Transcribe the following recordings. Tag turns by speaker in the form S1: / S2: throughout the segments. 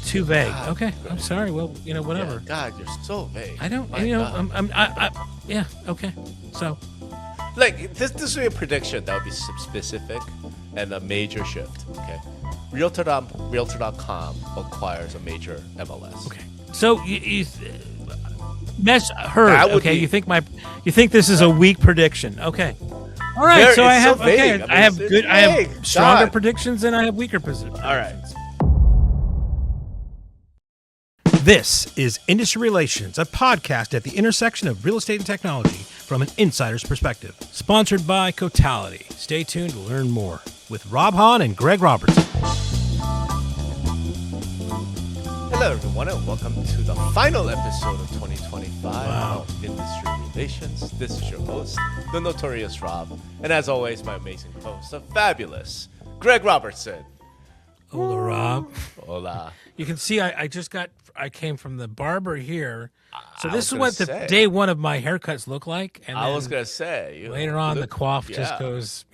S1: too vague. Okay, I'm sorry. Well, whatever.
S2: Yeah, God, you're so vague.
S1: I don't.
S2: My God.
S1: Yeah. Okay. So.
S2: Like this would be a prediction that would be specific and a major shift. Okay, Realtor.com acquires a major MLS.
S1: Okay. So you heard. Okay.
S2: Be,
S1: you think this is a weak prediction? Okay. All right. So I have I have stronger predictions and I have weaker predictions.
S2: All right.
S1: This is Industry Relations, a podcast at the intersection of real estate and technology from an insider's perspective. Sponsored by Cotality. Stay tuned to learn more with Rob Hahn and Greg Robertson.
S2: Hello, everyone, and welcome to the final episode of 2025 of Industry Relations. This is your host, the notorious Rob, and as always, my amazing host, the fabulous Greg Robertson.
S1: Hola, Rob.
S2: Hola.
S1: You can see I came from the barber here. So this is what the day one of my haircuts look like. And
S2: I was going to say.
S1: Later on, the coif just goes,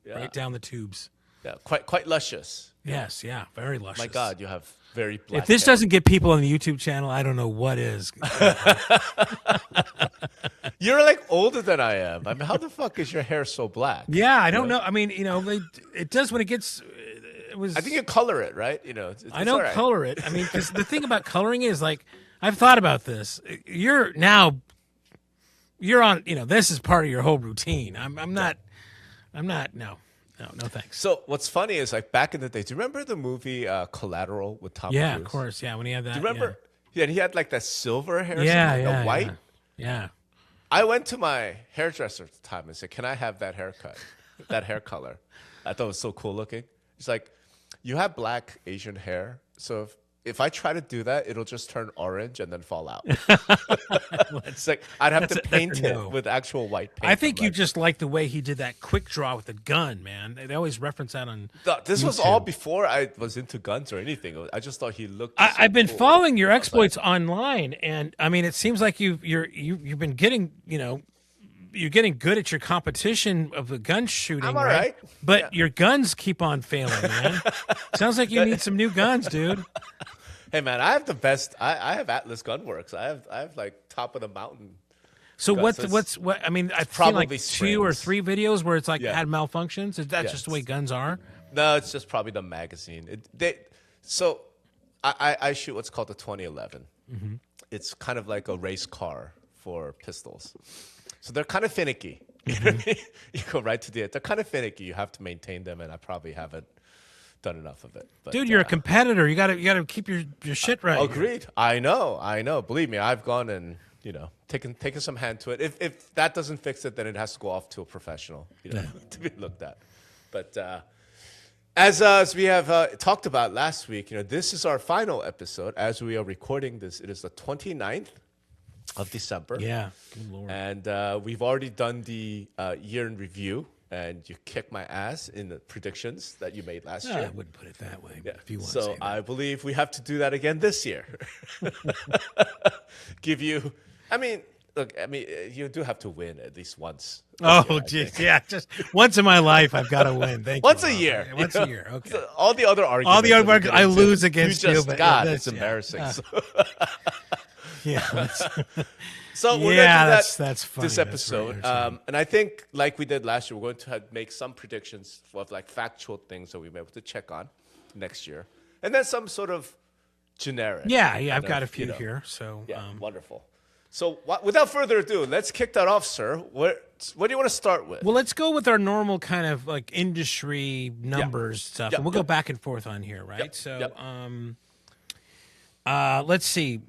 S1: right down the tubes.
S2: Yeah, quite luscious.
S1: Yes, yeah, very luscious.
S2: My God, you have very black
S1: If this
S2: hair.
S1: doesn't get people on the YouTube channel, I don't know what is.
S2: You're like older than I am. I mean, how the fuck is your hair so black?
S1: Yeah, I don't know. I mean, it does when it gets...
S2: I think you color it, right?
S1: I don't
S2: right.
S1: color it. I mean, because the thing about coloring is, like, I've thought about this. You're on, this is part of your whole routine. I'm not, no, thanks.
S2: So what's funny is, like, back in the day, do you remember the movie Collateral with Tom Cruise?
S1: Yeah, of course. Yeah, when he had that.
S2: Do you remember? Yeah, and he had, like, that silver hair.
S1: Yeah,
S2: the white.
S1: Yeah.
S2: I went to my hairdresser at the time and said, can I have that haircut, that hair color? I thought it was so cool looking. He's like, you have black Asian hair, so if I try to do that, it'll just turn orange and then fall out. It's like I'd have to paint it with actual white paint.
S1: I think you just like the way he did that quick draw with the gun, man. They always reference that on
S2: This
S1: YouTube.
S2: was all before I was into guns or anything. I just thought he looked
S1: I've been
S2: cool.
S1: following your exploits online, and I mean, it seems like you've been getting, you're getting good at your competition of the gun shooting.
S2: I'm all right.
S1: But your guns keep on failing, man. Sounds like you need some new guns, dude.
S2: Hey, man, I have the best. I have Atlas Gunworks. I have like top of the mountain.
S1: So what? I mean, I've seen like
S2: probably
S1: 2 or 3 videos where it's like had malfunctions. Is that
S2: Yeah,
S1: just the way guns are?
S2: No, it's just probably the magazine. So I shoot what's called the 2011. Mm-hmm. It's kind of like a race car for pistols. So they're kind of finicky.
S1: Mm-hmm.
S2: You go right to the end. They're kind of finicky. You have to maintain them, and I probably haven't done enough of it. But,
S1: Dude, you're a competitor. You gotta keep your shit right.
S2: Agreed. I know. Believe me, I've gone and taken some hand to it. If that doesn't fix it, then it has to go off to a professional, to be looked at. But as we have talked about last week, this is our final episode. As we are recording this, it is the 29th of December.
S1: Yeah, good Lord.
S2: And we've already done the year in review, and you kicked my ass in the predictions that you made last year.
S1: I wouldn't put it that way. If you want to
S2: So
S1: say that.
S2: I believe we have to do that again this year. Give you, you do have to win at least once.
S1: Oh, geez, yeah, just once in my life I've got to win. Thank you.
S2: Once a year.
S1: Once a year, okay.
S2: So all the other arguments.
S1: I lose against you.
S2: Just
S1: but
S2: God,
S1: that's-
S2: it's embarrassing.
S1: Yeah.
S2: So,
S1: Yeah,
S2: we're gonna do
S1: that's funny.
S2: this
S1: That's
S2: episode.
S1: right.
S2: And I think, like we did last year, we're going to make some predictions of like factual things that we may be able to check on next year, and then some sort of generic.
S1: Yeah, I've got a few here. So
S2: Yeah, wonderful. So without further ado, let's kick that off, sir. What do you want to start with?
S1: well, let's go with our normal kind of like industry numbers stuff, and we'll go back and forth on here, right? So, let's see.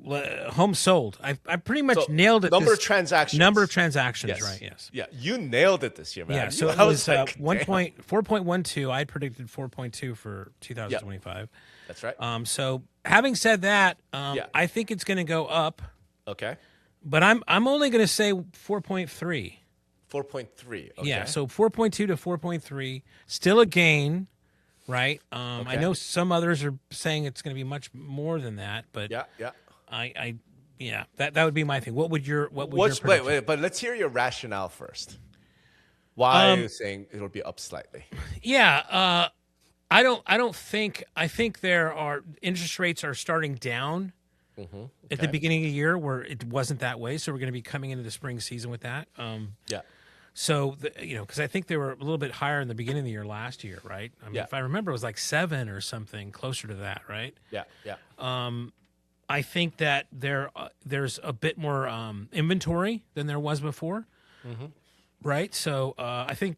S1: Home sold. I pretty much nailed it.
S2: Number of transactions.
S1: Number of transactions,
S2: Yes.
S1: right? Yes.
S2: Yeah, you nailed it this year, man.
S1: Yeah, so it
S2: I
S1: was
S2: like,
S1: 4.12. I had predicted 4.2 for 2025.
S2: That's right.
S1: So having said that, I think it's going to go up,
S2: Okay.
S1: but I'm only going to say 4.3.
S2: 4.3. Okay.
S1: Yeah, so 4.2 to 4.3, still a gain, right? I know some others are saying it's going to be much more than that, but
S2: Yeah.
S1: that would be my thing. What would your prediction?
S2: Wait, but let's hear your rationale first. Why are you saying it'll be up slightly?
S1: Yeah, I think there are interest rates are starting down at the beginning of the year where it wasn't that way. So we're going to be coming into the spring season with that.
S2: Yeah.
S1: So, because I think they were a little bit higher in the beginning of the year last year, right? I mean, if I remember, it was like 7 or something closer to that, right?
S2: Yeah. Yeah.
S1: I think that there's a bit more inventory than there was before, right? So I think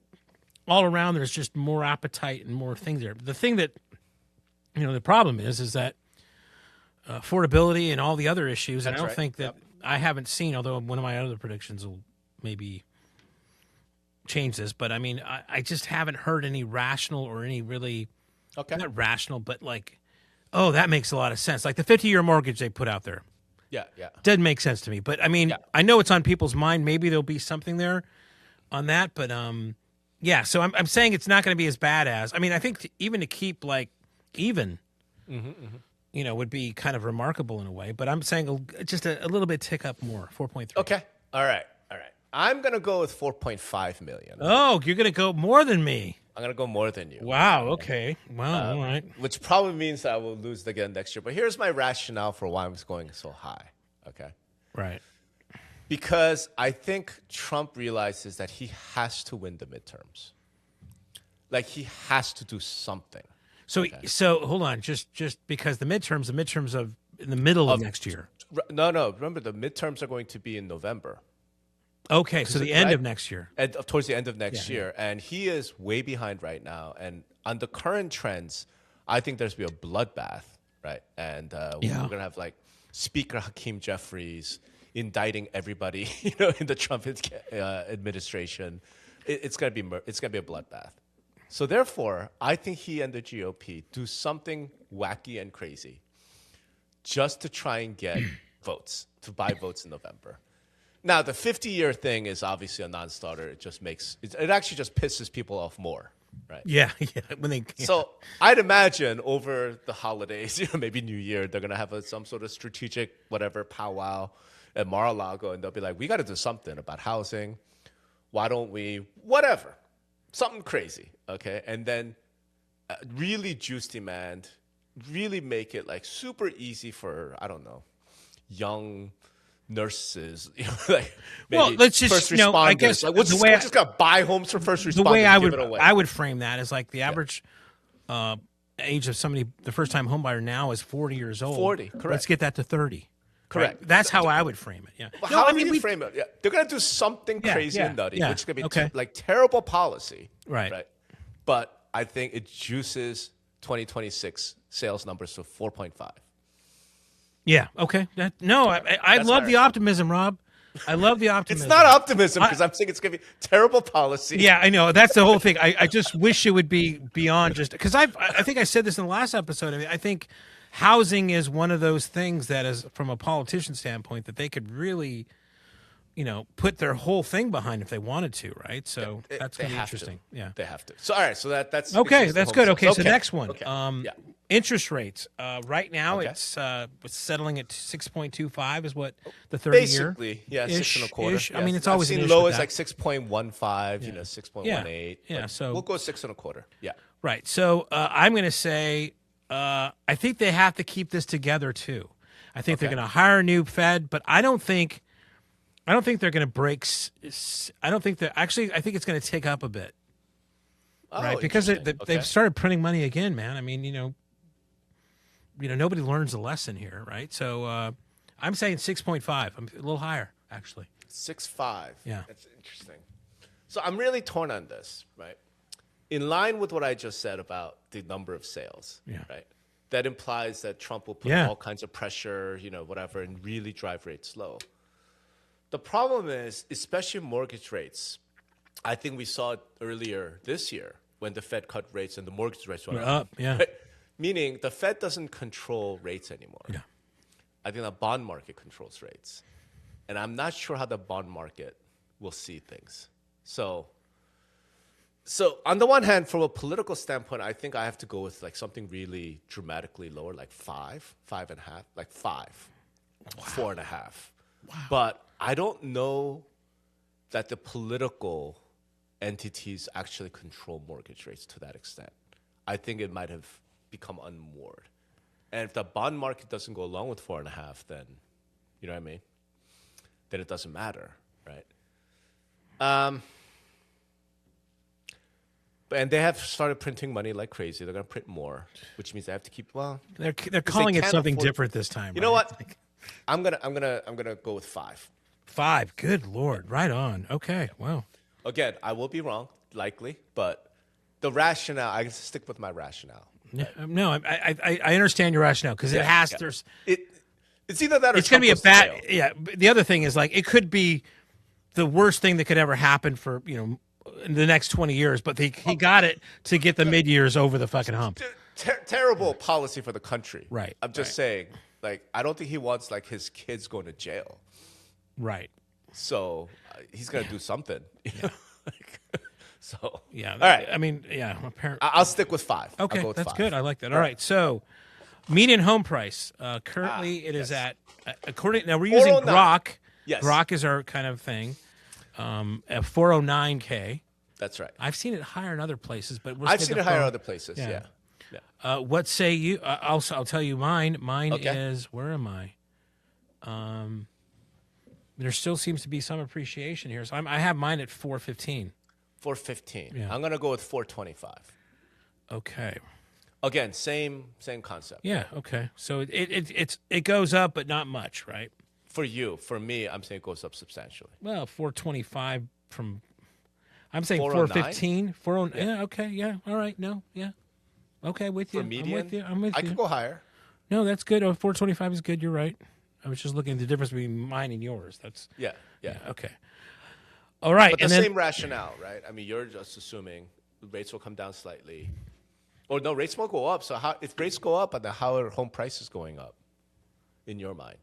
S1: all around there's just more appetite and more things there. The thing that, the problem is that affordability and all the other issues, and I don't think that I haven't seen, although one of my other predictions will maybe change this, but I mean, I just haven't heard any rational or any really, not rational, but like, oh, that makes a lot of sense. Like the 50-year mortgage they put out there.
S2: Yeah, yeah.
S1: Doesn't make sense to me. But I mean, I know it's on people's mind. Maybe there'll be something there on that. But yeah, so I'm saying it's not going to be as bad as, I mean, I think even to keep like even, would be kind of remarkable in a way. But I'm saying just a little bit tick up more, 4.3.
S2: Okay. All right. I'm going to go with 4.5 million.
S1: Oh, you're going to go more than me.
S2: I'm going to go more than you.
S1: Wow. Okay. Wow. All right.
S2: Which probably means that I will lose again next year. But here's my rationale for why I'm going so high. Okay.
S1: Right.
S2: Because I think Trump realizes that he has to win the midterms. Like he has to do something.
S1: So hold on. Just because the midterms of in the middle of next year.
S2: No. Remember, the midterms are going to be in November.
S1: Okay, so the end of next year.
S2: Towards the end of next year. And he is way behind right now. And on the current trends, I think there's going to be a bloodbath, right? And we're going to have like Speaker Hakeem Jeffries indicting everybody, in the Trump administration. It's going to be a bloodbath. So therefore, I think he and the GOP do something wacky and crazy just to try and get votes, to buy votes in November. Now, the 50-year thing is obviously a non-starter. It just it actually just pisses people off more, right?
S1: Yeah.
S2: So I'd imagine over the holidays, maybe New Year, they're going to have some sort of strategic whatever powwow at Mar-a-Lago, and they'll be like, we got to do something about housing. Why don't we, whatever, something crazy, okay? And then really juice demand, really make it like super easy for, I don't know, young nurses, like maybe
S1: let's just
S2: first responders.
S1: I guess
S2: like, we're just gonna buy homes for first responders.
S1: The way
S2: give it away.
S1: I would frame that is like the average age of somebody, the first time home buyer now is 40 years old.
S2: 40, correct.
S1: Let's get that to 30.
S2: Correct.
S1: Right? That's how I would frame it. Yeah.
S2: Well, how do you frame it? Yeah, they're gonna do something crazy and nutty, which is gonna be like terrible policy.
S1: Right.
S2: But I think it juices 2026 sales numbers to 4.5.
S1: Yeah. Okay. I love the optimism, Rob. I love the optimism.
S2: It's not optimism because I'm saying it's going to be terrible policy.
S1: Yeah, I know. That's the whole thing. I just wish it would be beyond just because I think I said this in the last episode. I mean, I think housing is one of those things that is, from a politician standpoint, that they could really, put their whole thing behind if they wanted to, right? So that's going to be interesting. Yeah,
S2: they have to. So all right, so that's
S1: okay. That's good. Okay, so next one.
S2: Okay.
S1: Interest rates. Right now, it's settling at 6.25 is what the 30-year.
S2: Basically, 6.25.
S1: Ish. I mean, it's always
S2: I've seen low as like 6.15, 6.18.
S1: Yeah. So
S2: we'll go 6.25. Yeah.
S1: Right. So I'm going to say I think they have to keep this together too. I think they're going to hire a new Fed, but I don't think they're going to break. I don't think that. Actually, I think it's going to tick up a bit. Right, because they've started printing money again, man. I mean, nobody learns the lesson here, right? So I'm saying 6.5. I'm a little higher, actually.
S2: 6.5.
S1: Yeah,
S2: that's interesting. So I'm really torn on this, right? In line with what I just said about the number of sales, right? That implies that Trump will put all kinds of pressure, whatever, and really drive rates low. The problem is, especially mortgage rates. I think we saw it earlier this year when the Fed cut rates and the mortgage rates went up.
S1: Yeah.
S2: Right? Meaning the Fed doesn't control rates anymore.
S1: Yeah.
S2: I think the bond market controls rates. And I'm not sure how the bond market will see things. So on the one hand, from a political standpoint, I think I have to go with like something really dramatically lower, like 5, 5.5, like 5, 4.5. Wow. But I don't know that the political entities actually control mortgage rates to that extent. I think it might have become unmoored. And if the bond market doesn't go along with 4.5, then, you know what I mean? Then it doesn't matter, right? And they have started printing money like crazy. They're going to print more, which means they have to keep. Well,
S1: they're calling it something different this time.
S2: You know what? I'm gonna go with 5.
S1: 5. Good Lord. Right on. Okay. Wow.
S2: Again, I will be wrong, likely, but the rationale. I can stick with my rationale.
S1: Yeah, no, I understand your rationale because it has. There's
S2: it's either that or
S1: it's going to be a bad. Yeah. The other thing is like it could be the worst thing that could ever happen for in the next 20 years, but he got it to get the mid-years over the fucking hump.
S2: Terrible policy for the country.
S1: Right.
S2: I'm just saying, like, I don't think he wants like his kids going to jail.
S1: Right.
S2: So he's gonna do something. So
S1: yeah.
S2: All right.
S1: I mean, yeah. Apparently,
S2: I'll stick with 5.
S1: Okay,
S2: I'll go with
S1: that's
S2: 5.
S1: good. I like that. All right. So median home price currently it is at according. Now we're using Grok.
S2: Yes.
S1: Grok is our kind of thing. At 409K.
S2: That's right.
S1: I've seen it higher in other places, but
S2: I've seen it higher in other places. Yeah.
S1: What say you? I'll tell you mine. Mine is, where am I? There still seems to be some appreciation here. So I have mine at 415.
S2: 415.
S1: Yeah.
S2: I'm gonna go with 425.
S1: Okay.
S2: Again, same concept.
S1: Yeah. Okay. So it goes up, but not much, right?
S2: For you, for me, I'm saying it goes up substantially.
S1: Well, 425 from. I'm saying
S2: 415.
S1: 409. Yeah. Okay. Yeah. All right. No. Yeah. Okay. With you.
S2: For median,
S1: I'm with you. I'm with
S2: I
S1: you.
S2: could go higher.
S1: No, that's good. 425 is good. You're right. I was just looking at the difference between mine and yours. That's
S2: Yeah.
S1: okay. All right.
S2: But
S1: and
S2: the
S1: then,
S2: same rationale, right? I mean, you're just assuming rates will come down slightly. Or no, rates won't go up. So if rates go up, then how are home prices going up in your mind?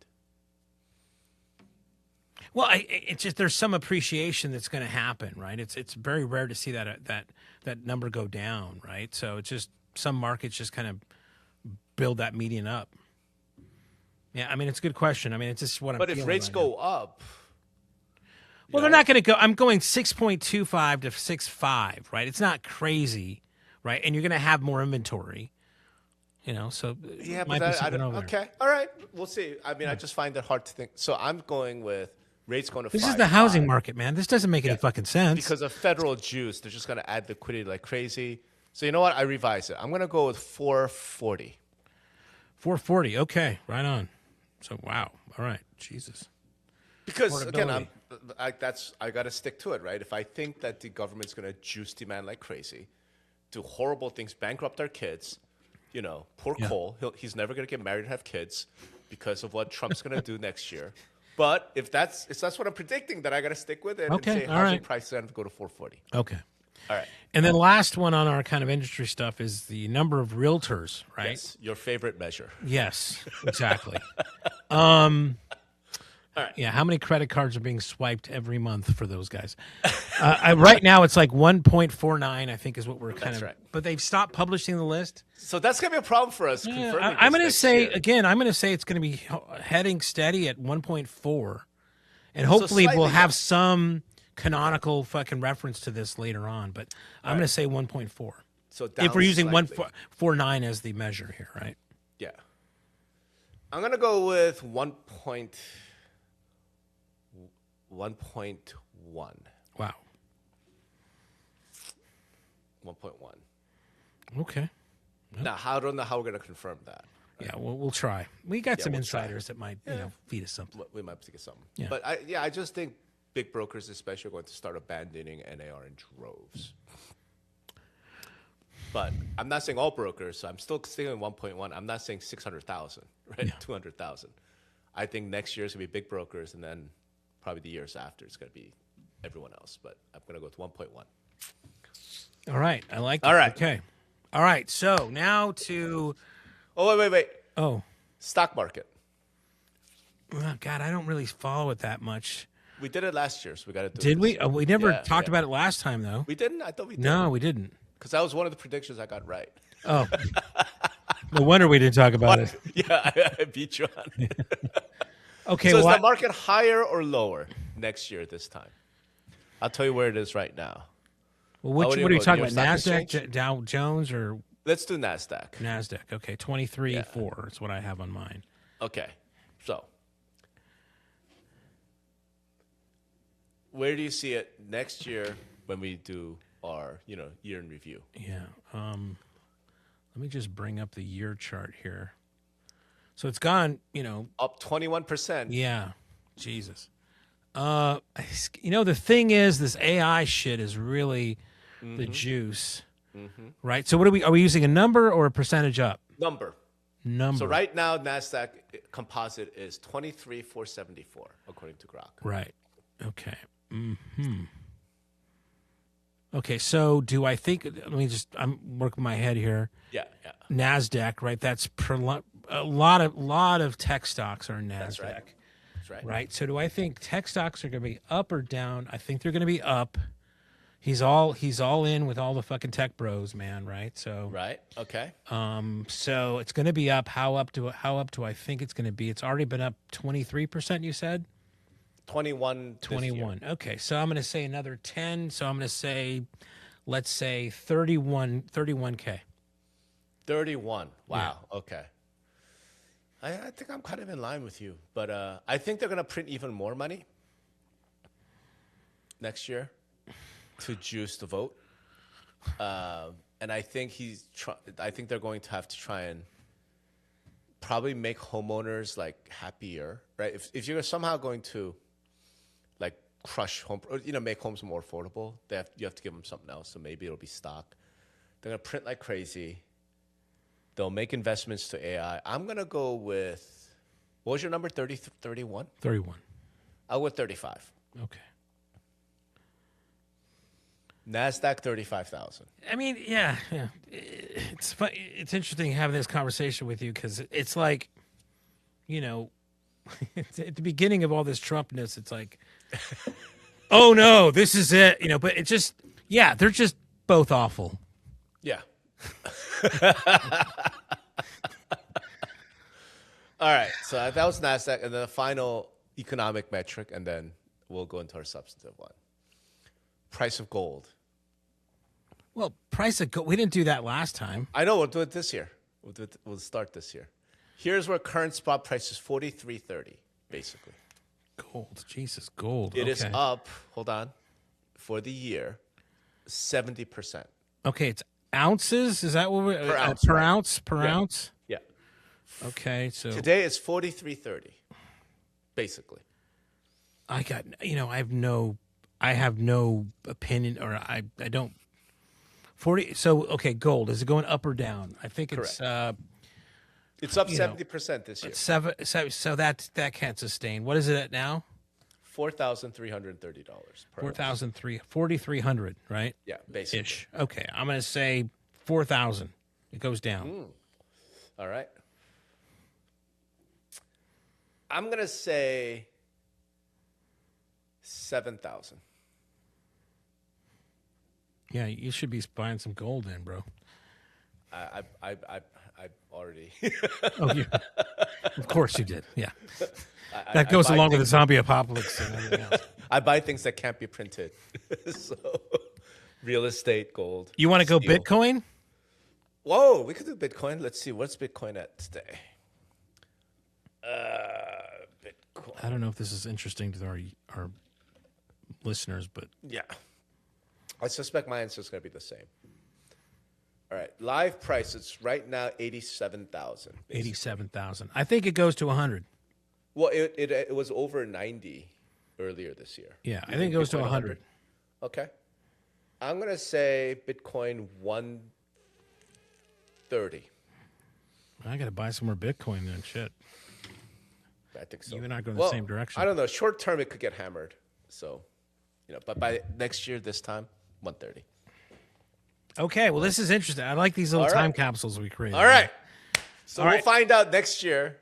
S1: Well, it's just there's some appreciation that's going to happen, right? It's very rare to see that number go down, right? So it's just some markets just kind of build that median up. Yeah, I mean it's a good question. I mean it's just what I'm.
S2: But if rates go up,
S1: well, they're not going to go. I'm going 6.25 to 6.5, right? It's not crazy, right? And you're going to have more inventory, So
S2: yeah,
S1: might
S2: but
S1: be something over there.
S2: Okay, all right, we'll see. I mean, I just find it hard to think. So I'm going with rates going to.
S1: This is the housing market, man. This doesn't make any fucking sense.
S2: Because of federal juice, they're just going to add liquidity like crazy. So you know what? I revise it. I'm going to go with 440.
S1: 440. Okay, right on. So wow. All right. Jesus.
S2: Because again, I got to stick to it, right? If I think that the government's going to juice demand like crazy, do horrible things, bankrupt our kids, poor Cole, he's never going to get married and have kids because of what Trump's going to do next year. But if that's what I'm predicting, then I got to stick with it and say housing prices are going to go to 440.
S1: Okay.
S2: All right.
S1: And then last one on our kind of industry stuff is the number of realtors, right?
S2: Yes, your favorite measure.
S1: Yes, exactly.
S2: All right.
S1: Yeah, how many credit cards are being swiped every month for those guys? Right now, it's like 1.49, I think, is what we're kind of.
S2: Right.
S1: But they've stopped publishing the list.
S2: So that's going to be a problem for us.
S1: Yeah, I'm going to say, again, I'm going to say it's going to be heading steady at 1.4. And hopefully we'll have some canonical fucking reference to this later on. But I'm going to say 1.4.
S2: So
S1: if we're using 1.49 as the measure here, right?
S2: Yeah. I'm going to go with 1.1.
S1: Wow.
S2: 1.1.
S1: Okay.
S2: Now, I don't know how we're going to confirm that.
S1: Yeah, we'll try. We got some insiders that might, feed us something.
S2: We might have to get something.
S1: Yeah.
S2: But I just think big brokers especially are going to start abandoning NAR in droves. But I'm not saying all brokers, so I'm still sticking with 1.1. I'm not saying 600,000, right? 200,000. I think next year is going to be big brokers, and then probably the years after it's going to be everyone else. But I'm going to go with 1.1.
S1: All right. I like that.
S2: All right.
S1: Okay. All right. So now to...
S2: Oh, wait.
S1: Oh.
S2: Stock market.
S1: Oh, God, I don't really follow it that much.
S2: We did it last year, so we got to do it.
S1: Did we? We never talked about
S2: it
S1: it last time, though.
S2: We didn't? I thought we did.
S1: No, we didn't.
S2: Because that was one of the predictions I got right.
S1: Oh. No wonder we didn't talk about it.
S2: Yeah, I beat you on it.
S1: Okay,
S2: so is the market higher or lower next year this time? I'll tell you where it is right now.
S1: Well, what are you talking about?
S2: Stock
S1: NASDAQ,
S2: exchange?
S1: Dow Jones, or
S2: Let's do NASDAQ.
S1: NASDAQ. Okay, 23.4 is what I have on mine.
S2: Okay, so where do you see it next year when we do our, year in review?
S1: Yeah. Let me just bring up the year chart here. So it's gone,
S2: Up 21%.
S1: Yeah. Jesus. The thing is, this AI shit is really the juice, right? So are we using a number or a percentage up?
S2: Number. So right now, NASDAQ composite is 23,474, according to Grok.
S1: Right. Okay. Okay, so do I think, I'm working my head here.
S2: Yeah.
S1: NASDAQ, right? That's a lot of tech stocks are in NASDAQ.
S2: That's right.
S1: Right. So do I think tech stocks are going to be up or down? I think they're going to be up. He's all in with all the fucking tech bros, man. Right. So.
S2: Right. Okay.
S1: So it's going to be up. How up do I think it's going to be? It's already been up 23%. You said.
S2: 21.
S1: 21. Okay. So I'm going to say another 10. So I'm going to say, let's say 31K.
S2: 31. Wow.
S1: Yeah.
S2: Okay. I think I'm kind of in line with you, but I think they're going to print even more money next year to juice the vote, and I think I think they're going to have to try and probably make homeowners like happier, right? If you're somehow going to like crush home, or, make homes more affordable, you have to give them something else. So maybe it'll be stock. They're going to print like crazy. They'll make investments to AI. I'm going to go with, what was your number, 30, 31?
S1: 31.
S2: I'll go with 35.
S1: Okay.
S2: NASDAQ, 35,000.
S1: I mean, yeah. It's fun. It's interesting having this conversation with you because it's like, it's at the beginning of all this Trumpness, it's like, oh no, this is it. But it's just, they're just both awful.
S2: Yeah. All right, so that was NASDAQ, and then the final economic metric, and then we'll go into our substantive one. Price of gold.
S1: Well, price of gold, we didn't do that last time.
S2: I know, we'll do it this year. We'll start this year. Here's where current spot price is 43.30, basically.
S1: Gold, Jesus, gold.
S2: It is up, hold on, for the year, 70%.
S1: Okay, it's ounces? Is that what we're
S2: per ounce?
S1: Per
S2: right?
S1: ounce? Per ounce?
S2: Yeah.
S1: Okay, so
S2: Today it's 43.30, basically.
S1: I have no opinion, or I don't. 40. So okay, gold, is it going up or down? I think it's
S2: it's up 70% this year.
S1: So that can't sustain. What is it at now?
S2: $4,330 per ounce.
S1: 4,300, right?
S2: Yeah, basically.
S1: Ish. Okay, I'm going to say 4,000. It goes down.
S2: All right. I'm going to say 7,000.
S1: Yeah, you should be buying some gold then, bro.
S2: I already.
S1: Of course you did. Yeah. That goes along with the zombie apocalypse and everything else.
S2: I buy things that can't be printed. So, real estate, gold.
S1: You want to go
S2: steel.
S1: Bitcoin?
S2: Whoa, we could do Bitcoin. Let's see. What's Bitcoin at today? Bitcoin.
S1: I don't know if this is interesting to our listeners, but
S2: yeah. I suspect my answer is going to be the same. All right. Live price, it's right now 87,000.
S1: 87,000. I think it goes to 100.
S2: Well, it was over 90 earlier this year.
S1: Yeah, I think it goes to 100.
S2: Okay. I'm going to say Bitcoin 130.
S1: I got to buy some more Bitcoin then. Shit.
S2: I think so.
S1: You and I go in the same direction.
S2: I don't know. Short term, it could get hammered. So, but by next year, this time, 130.
S1: Okay, well, this is interesting. I like these little time capsules we created.
S2: All right. So
S1: All
S2: we'll
S1: right.
S2: find out next year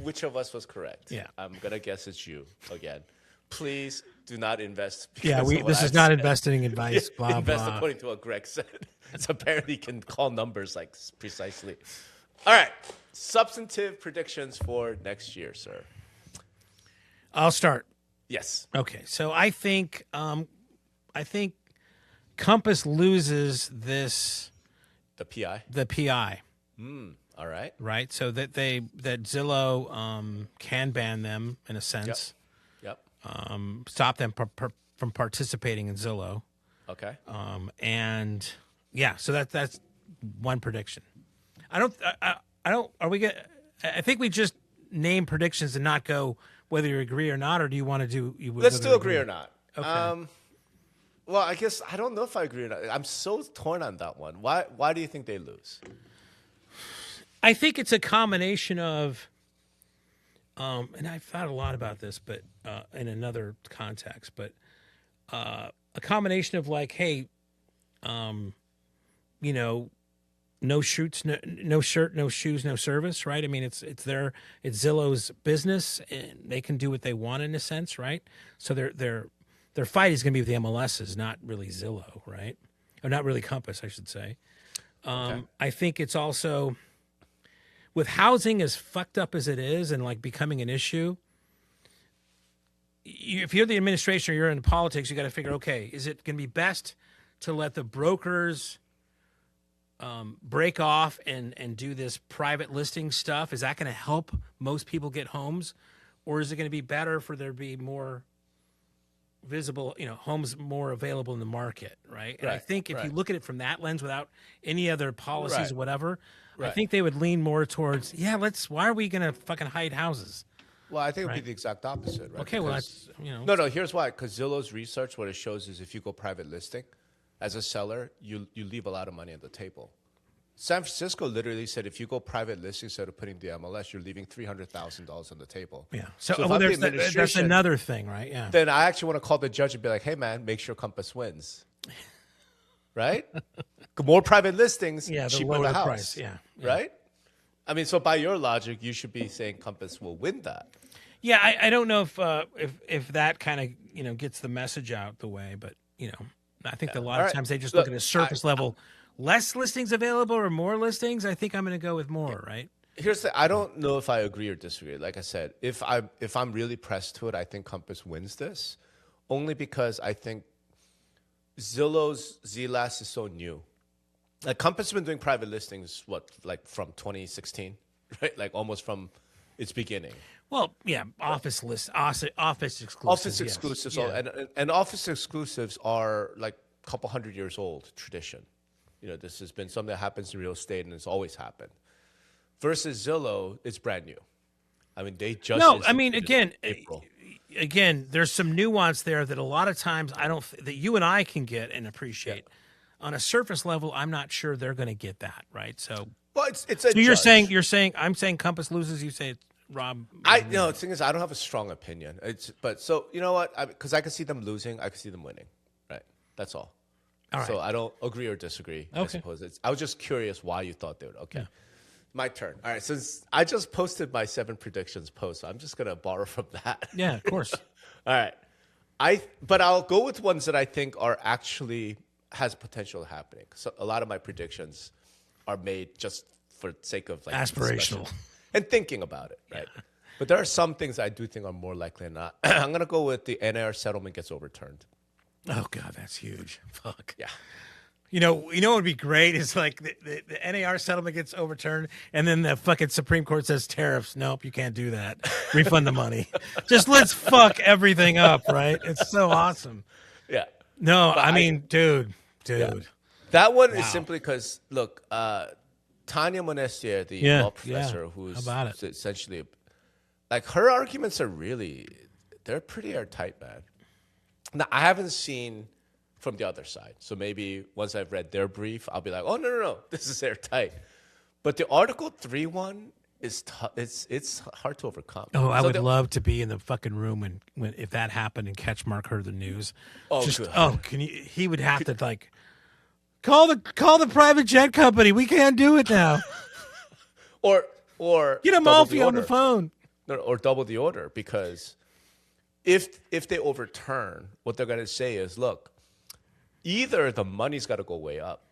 S2: which of us was correct.
S1: Yeah.
S2: I'm going to guess it's you again. Please do not invest.
S1: Yeah, this is not investing advice, blah,
S2: invest
S1: blah.
S2: according to what Greg said. It's apparently can call numbers like precisely. All right. Substantive predictions for next year, sir.
S1: I'll start.
S2: Yes.
S1: Okay, so I think Compass loses this
S2: The PI.
S1: The PI.
S2: All right.
S1: Right. So that Zillow can ban them in a sense.
S2: Yep.
S1: Stop them from participating in Zillow.
S2: Okay.
S1: And yeah, so that's one prediction. I don't. Are we gonna? I think we just name predictions and not go whether you agree or not, or do you want to do?
S2: Let's do agree or not.
S1: Okay.
S2: Well, I guess I don't know if I agree or not. I'm so torn on that one. Why do you think they lose?
S1: I think it's a combination of, and I've thought a lot about this, but in another context, but a combination of like, hey, you know, no shoots, no shirt, no shoes, no service, right? I mean, it's Zillow's business, and they can do what they want in a sense, right? So their fight is going to be with the MLSs, not really Zillow, right? Or not really Compass, I should say.
S2: Okay.
S1: I think it's also with housing as fucked up as it is and like becoming an issue. If you're the administration or you're in politics, you got to figure, okay, is it going to be best to let the brokers break off and do this private listing stuff? Is that going to help most people get homes, or is it going to be better for there to be more visible, homes more available in the market, right? And I think if you look at it from that lens without any other policies or whatever, I think they would lean more towards, why are we going to fucking hide houses?
S2: Well, I think it would be the exact opposite, right?
S1: Okay,
S2: because,
S1: well,
S2: No, here's why. Because Zillow's research, what it shows is if you go private listing, as a seller, you leave a lot of money on the table. San Francisco literally said if you go private listing instead of putting the MLS, you're leaving $300,000 on the table.
S1: Yeah. So that's another thing, right? Yeah.
S2: Then I actually want to call the judge and be like, hey, man, make sure Compass wins. Right? More private listings, cheaper the house.
S1: Price. Yeah.
S2: Right? I mean, so by your logic, you should be saying Compass will win that.
S1: Yeah, I don't know if that kind of gets the message out the way, but I think a lot of times they just look at a surface level. Less listings available or more listings? I think I'm going to go with more, right?
S2: Here's I don't know if I agree or disagree. Like I said, if I'm really pressed to it, I think Compass wins this, only because I think Zillow's ZLAS is so new. Like Compass has been doing private listings, from 2016, right? Like almost from its beginning.
S1: Well, yeah, office exclusives.
S2: Office exclusives,
S1: Yeah.
S2: And office exclusives are like a couple hundred years old tradition. This has been something that happens in real estate, and it's always happened. Versus Zillow, it's brand new. I mean, they just
S1: again, there's some nuance there that a lot of times that you and I can get and appreciate. Yeah. On a surface level, I'm not sure they're going to get that, right? So,
S2: so
S1: you're saying I'm saying Compass loses. You say it's Rob.
S2: The thing is, I don't have a strong opinion. So you know what? Because I can see them losing, I can see them winning. Right. That's all.
S1: All right.
S2: So I don't agree or disagree.
S1: Okay.
S2: I suppose I was just curious why you thought they would. Okay. Yeah. My turn. All right. Since I just posted my 7 predictions post, so I'm just gonna borrow from that.
S1: Yeah, of course.
S2: All right. But I'll go with ones that I think are actually has potential happening. So a lot of my predictions are made just for the sake of
S1: aspirational
S2: and thinking about it, right? Yeah. But there are some things I do think are more likely than not. I'm gonna go with the NAR settlement gets overturned.
S1: Oh God, that's huge. Fuck.
S2: Yeah.
S1: What would be great is like the NAR settlement gets overturned, and then the fucking Supreme Court says tariffs. Nope, you can't do that. Refund the money. Just let's fuck everything up, right? It's so awesome.
S2: Yeah.
S1: No, I mean, dude. Yeah.
S2: That one is simply because look, Tanya Monestier, the law professor, who's essentially like her arguments are they're pretty airtight, man. Now, I haven't seen from the other side. So maybe once I've read their brief, I'll be like, oh, no. This is airtight. But the Article 3 one is it's hard to overcome.
S1: Oh, I would love to be in the fucking room when if that happened and Catchmark heard the news. He would have to like call the private jet company. We can't do it now.
S2: or
S1: get Amalfi on the phone.
S2: No, or double the order, because if they overturn, what they're going to say is, look, either the money's got to go way up,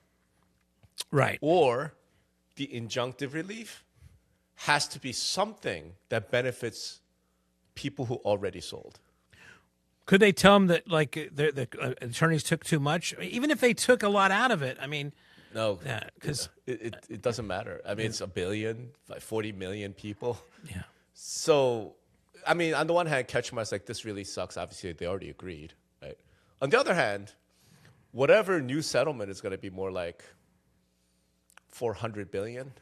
S1: right,
S2: or the injunctive relief has to be something that benefits people who already sold.
S1: Could they tell them that like the attorneys took too much? Even if they took a lot out of it, I mean,
S2: No,
S1: because
S2: it doesn't matter. I mean, it's a billion, like 40 million people.
S1: yeah.
S2: So, I mean, on the one hand, Ketchmark's like, this really sucks. Obviously, they already agreed, right? On the other hand, whatever new settlement is going to be more like 400 billion.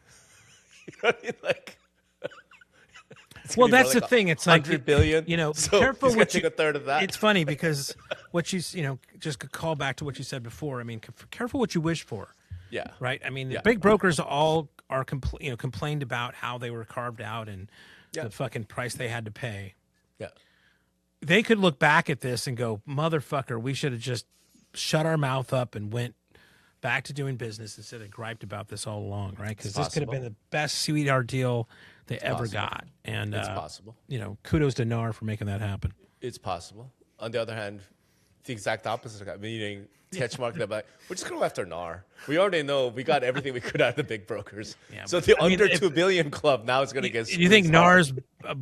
S2: You know what I mean? Like,
S1: Well, that's the thing. It's like
S2: 100 billion.
S1: You know,
S2: so
S1: careful
S2: he's
S1: what
S2: take
S1: you.
S2: a third of that.
S1: It's funny because what just to call back to what you said before. I mean, careful what you wish for.
S2: Yeah.
S1: Right. I mean, the
S2: Yeah.
S1: big brokers all are complained about how they were carved out and
S2: Yeah.
S1: the fucking price they had to pay.
S2: Yeah.
S1: They could look back at this and go, motherfucker, we should have just shut our mouth up and went back to doing business instead of griped about this all along, right? Because this could have been the best sweetheart deal they ever got. And
S2: It's possible.
S1: You know, kudos to NAR for making that happen.
S2: It's possible. On the other hand, the exact opposite, meaning Ketchmark, they're like, we're just going to go after NAR. We already know we got everything we could out of the big brokers.
S1: Yeah,
S2: so the under 2 billion club now is going to get
S1: You think
S2: squeezed
S1: NAR's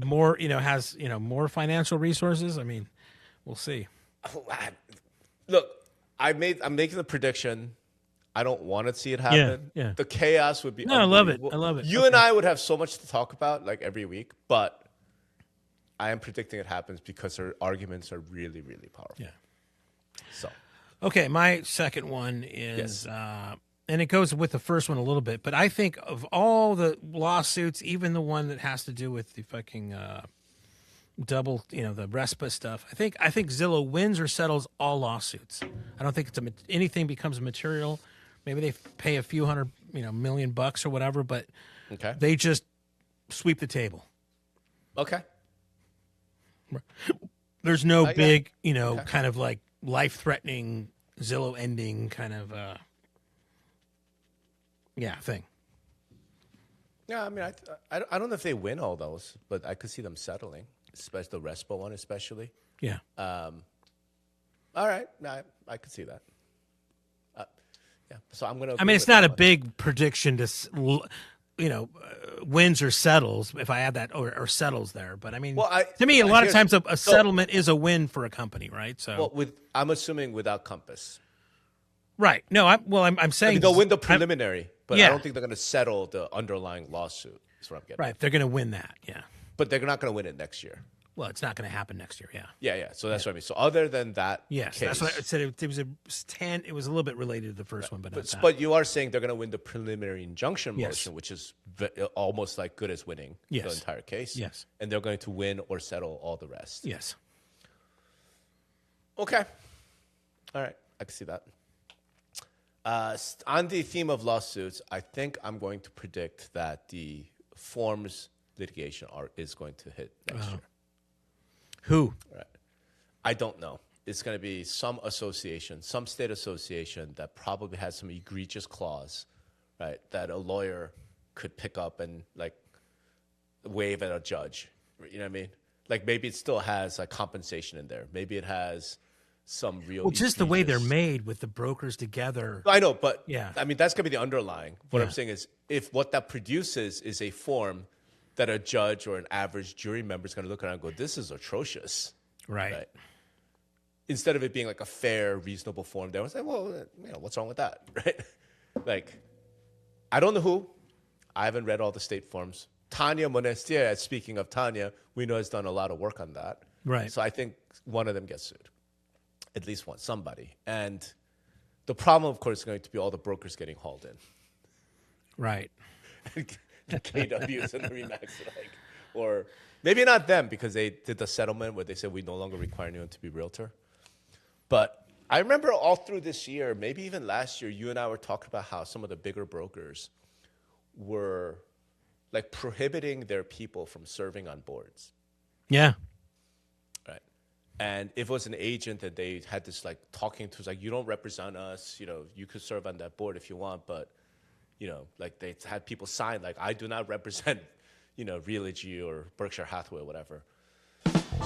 S1: more, has, more financial resources? I mean, we'll see.
S2: hard. Look, I'm making the prediction. I don't want to see it happen.
S1: Yeah.
S2: The chaos would be
S1: No, I love it.
S2: unbelievable.
S1: I love it.
S2: You and I would have so much to talk about like every week, but I am predicting it happens because her arguments are really, really powerful.
S1: Yeah.
S2: So,
S1: Okay, my second one is, and it goes with the first one a little bit, but I think of all the lawsuits, even the one that has to do with the fucking double, the RESPA stuff, I think Zillow wins or settles all lawsuits. I don't think anything becomes material. Maybe they pay a few hundred, million bucks or whatever, but
S2: okay.
S1: they just sweep the table.
S2: Okay.
S1: There's no big, kind of like life-threatening Zillow ending kind of, thing.
S2: Yeah, I mean, I don't know if they win all those, but I could see them settling, especially the RESPA one, especially.
S1: Yeah.
S2: All right, I could see that. Yeah, so I'm gonna.
S1: I mean, it's not a big prediction to, wins or settles. If I add that or settles there, but I mean, to me, a lot of times a settlement is a win for a company, right? So,
S2: I'm assuming without Compass.
S1: Right. No, I'm saying
S2: they'll win the preliminary, but
S1: yeah.
S2: I don't think they're going to settle the underlying lawsuit. Is what I'm getting.
S1: Right. They're going to win that. Yeah.
S2: But they're not going to win it next year.
S1: Well, it's not going to happen next year. Yeah.
S2: Yeah. So that's what I mean. So other than that,
S1: yes,
S2: case,
S1: that's what I said. It was it was a little bit related to the first one,
S2: but you are saying they're going to win the preliminary injunction motion, which is almost like good as winning the entire case.
S1: Yes.
S2: And they're going to win or settle all the rest.
S1: Yes.
S2: Okay. All right. I can see that. On the theme of lawsuits, I think I'm going to predict that the forms litigation is going to hit next year.
S1: Who?
S2: Right. I don't know. It's going to be some association, some state association that probably has some egregious clause, right, that a lawyer could pick up and like wave at a judge. You know what I mean? Like maybe it still has like compensation in there. Maybe it has some real.
S1: Well, just the way they're made with the brokers together.
S2: I know, but
S1: yeah.
S2: I mean that's going to be the underlying. What I'm saying is, if what that produces is a form that a judge or an average jury member is going to look at and go, "This is atrocious,"
S1: right?
S2: Instead of it being like a fair, reasonable form, they would say, "Well, what's wrong with that?" Right? Like, I don't know who. I haven't read all the state forms. Tanya Monestier, speaking of Tanya, we know has done a lot of work on that.
S1: Right.
S2: So I think one of them gets sued. At least one, somebody. And the problem, of course, is going to be all the brokers getting hauled in.
S1: Right.
S2: The KWs and the Remax, or maybe not them because they did the settlement where they said we no longer require anyone to be realtor. But I remember all through this year, maybe even last year, you and I were talking about how some of the bigger brokers were like prohibiting their people from serving on boards.
S1: Yeah.
S2: Right. And if it was an agent that they had this like talking to, like, you don't represent us, you could serve on that board if you want, but like they had people sign, like, I do not represent, Realogy or Berkshire Hathaway or whatever.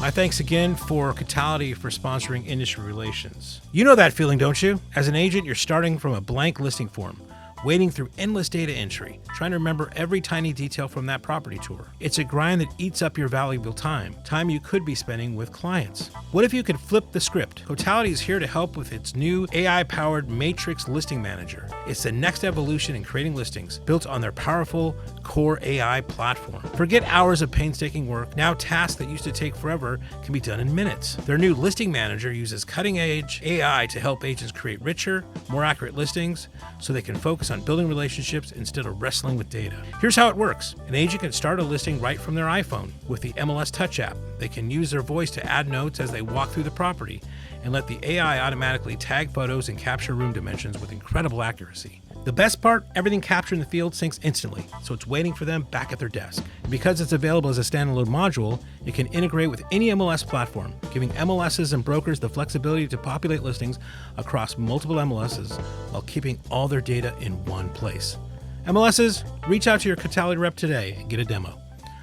S1: My thanks again for Catality for sponsoring Industry Relations. You know that feeling, don't you? As an agent, you're starting from a blank listing form. wading through endless data entry, trying to remember every tiny detail from that property tour. It's a grind that eats up your valuable time you could be spending with clients. What if you could flip the script? Totality is here to help with its new AI-powered Matrix Listing Manager. It's the next evolution in creating listings, built on their powerful core AI platform. Forget hours of painstaking work. Now tasks that used to take forever can be done in minutes. Their new Listing Manager uses cutting-edge AI to help agents create richer, more accurate listings so they can focus on building relationships instead of wrestling with data. Here's how it works. An agent can start a listing right from their iPhone with the MLS Touch app. They can use their voice to add notes as they walk through the property and let the AI automatically tag photos and capture room dimensions with incredible accuracy. The best part, everything captured in the field syncs instantly, so it's waiting for them back at their desk. And because it's available as a standalone module, it can integrate with any MLS platform, giving MLSs and brokers the flexibility to populate listings across multiple MLSs while keeping all their data in one place. MLSs, reach out to your Cotality rep today and get a demo.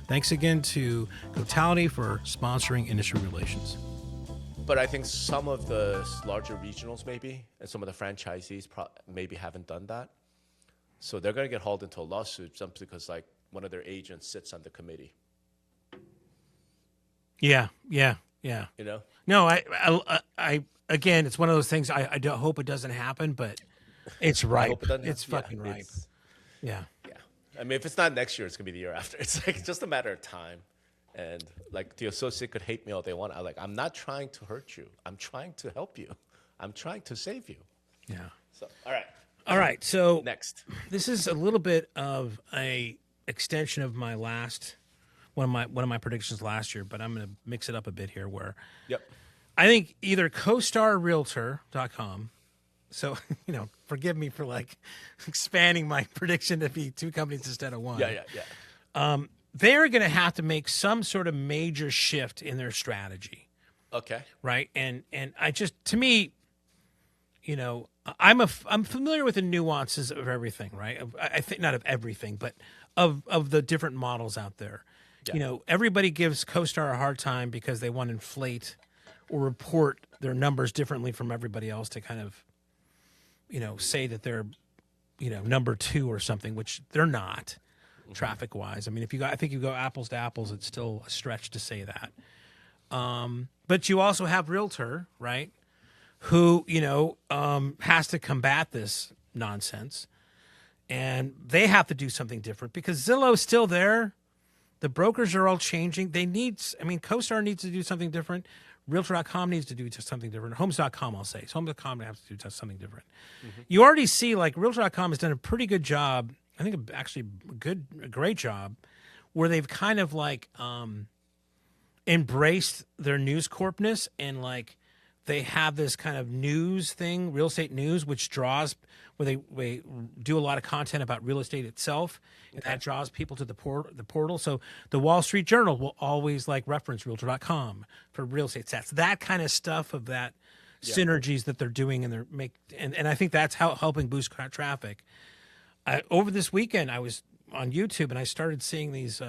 S1: Thanks again to Cotality for sponsoring Industry Relations.
S2: But I think some of the larger regionals maybe, and some of the franchisees maybe haven't done that. So they're going to get hauled into a lawsuit simply because like one of their agents sits on the committee.
S1: Yeah.
S2: You know?
S1: No, I again, it's one of those things. I don't hope it doesn't happen, but it's right.
S2: I hope it doesn't
S1: It's
S2: happen.
S1: fucking right.
S2: Yeah. I mean, if it's not next year, it's going to be the year after. It's like just a matter of time. And like the associate could hate me all they want. I'm not trying to hurt you. I'm trying to help you. I'm trying to save you.
S1: Yeah.
S2: So, all right.
S1: So
S2: Next.
S1: this is a little bit of a extension of my last one of my predictions last year, but I'm going to mix it up a bit here. Where I think either CoStarRealtor.com. So forgive me for like expanding my prediction to be two companies instead of one.
S2: Yeah.
S1: They're going to have to make some sort of major shift in their strategy.
S2: Okay.
S1: Right. And I just, to me, I'm familiar with the nuances of everything, right? I think not of everything, but of the different models out there. Yeah. Everybody gives CoStar a hard time because they want to inflate or report their numbers differently from everybody else to kind of, say that they're, number two or something, which they're not. Traffic wise, I mean, I think you go apples to apples, it's still a stretch to say that. But you also have Realtor, right? Who has to combat this nonsense, and they have to do something different because Zillow's still there. The brokers are all changing. CoStar needs to do something different. Realtor.com needs to do something different. Homes.com, I'll say. Homes.com has to do something different. Mm-hmm. You already see, like, Realtor.com has done a pretty good job. I think actually a great job where they've kind of like embraced their News Corpness and like they have this kind of news thing, real estate news, which draws where they do a lot of content about real estate itself, and that draws people to the portal. So the Wall Street Journal will always like reference Realtor.com for real estate stats, that kind of stuff of that synergies that they're doing, and I think that's helping boost traffic. Over this weekend, I was on YouTube and I started seeing these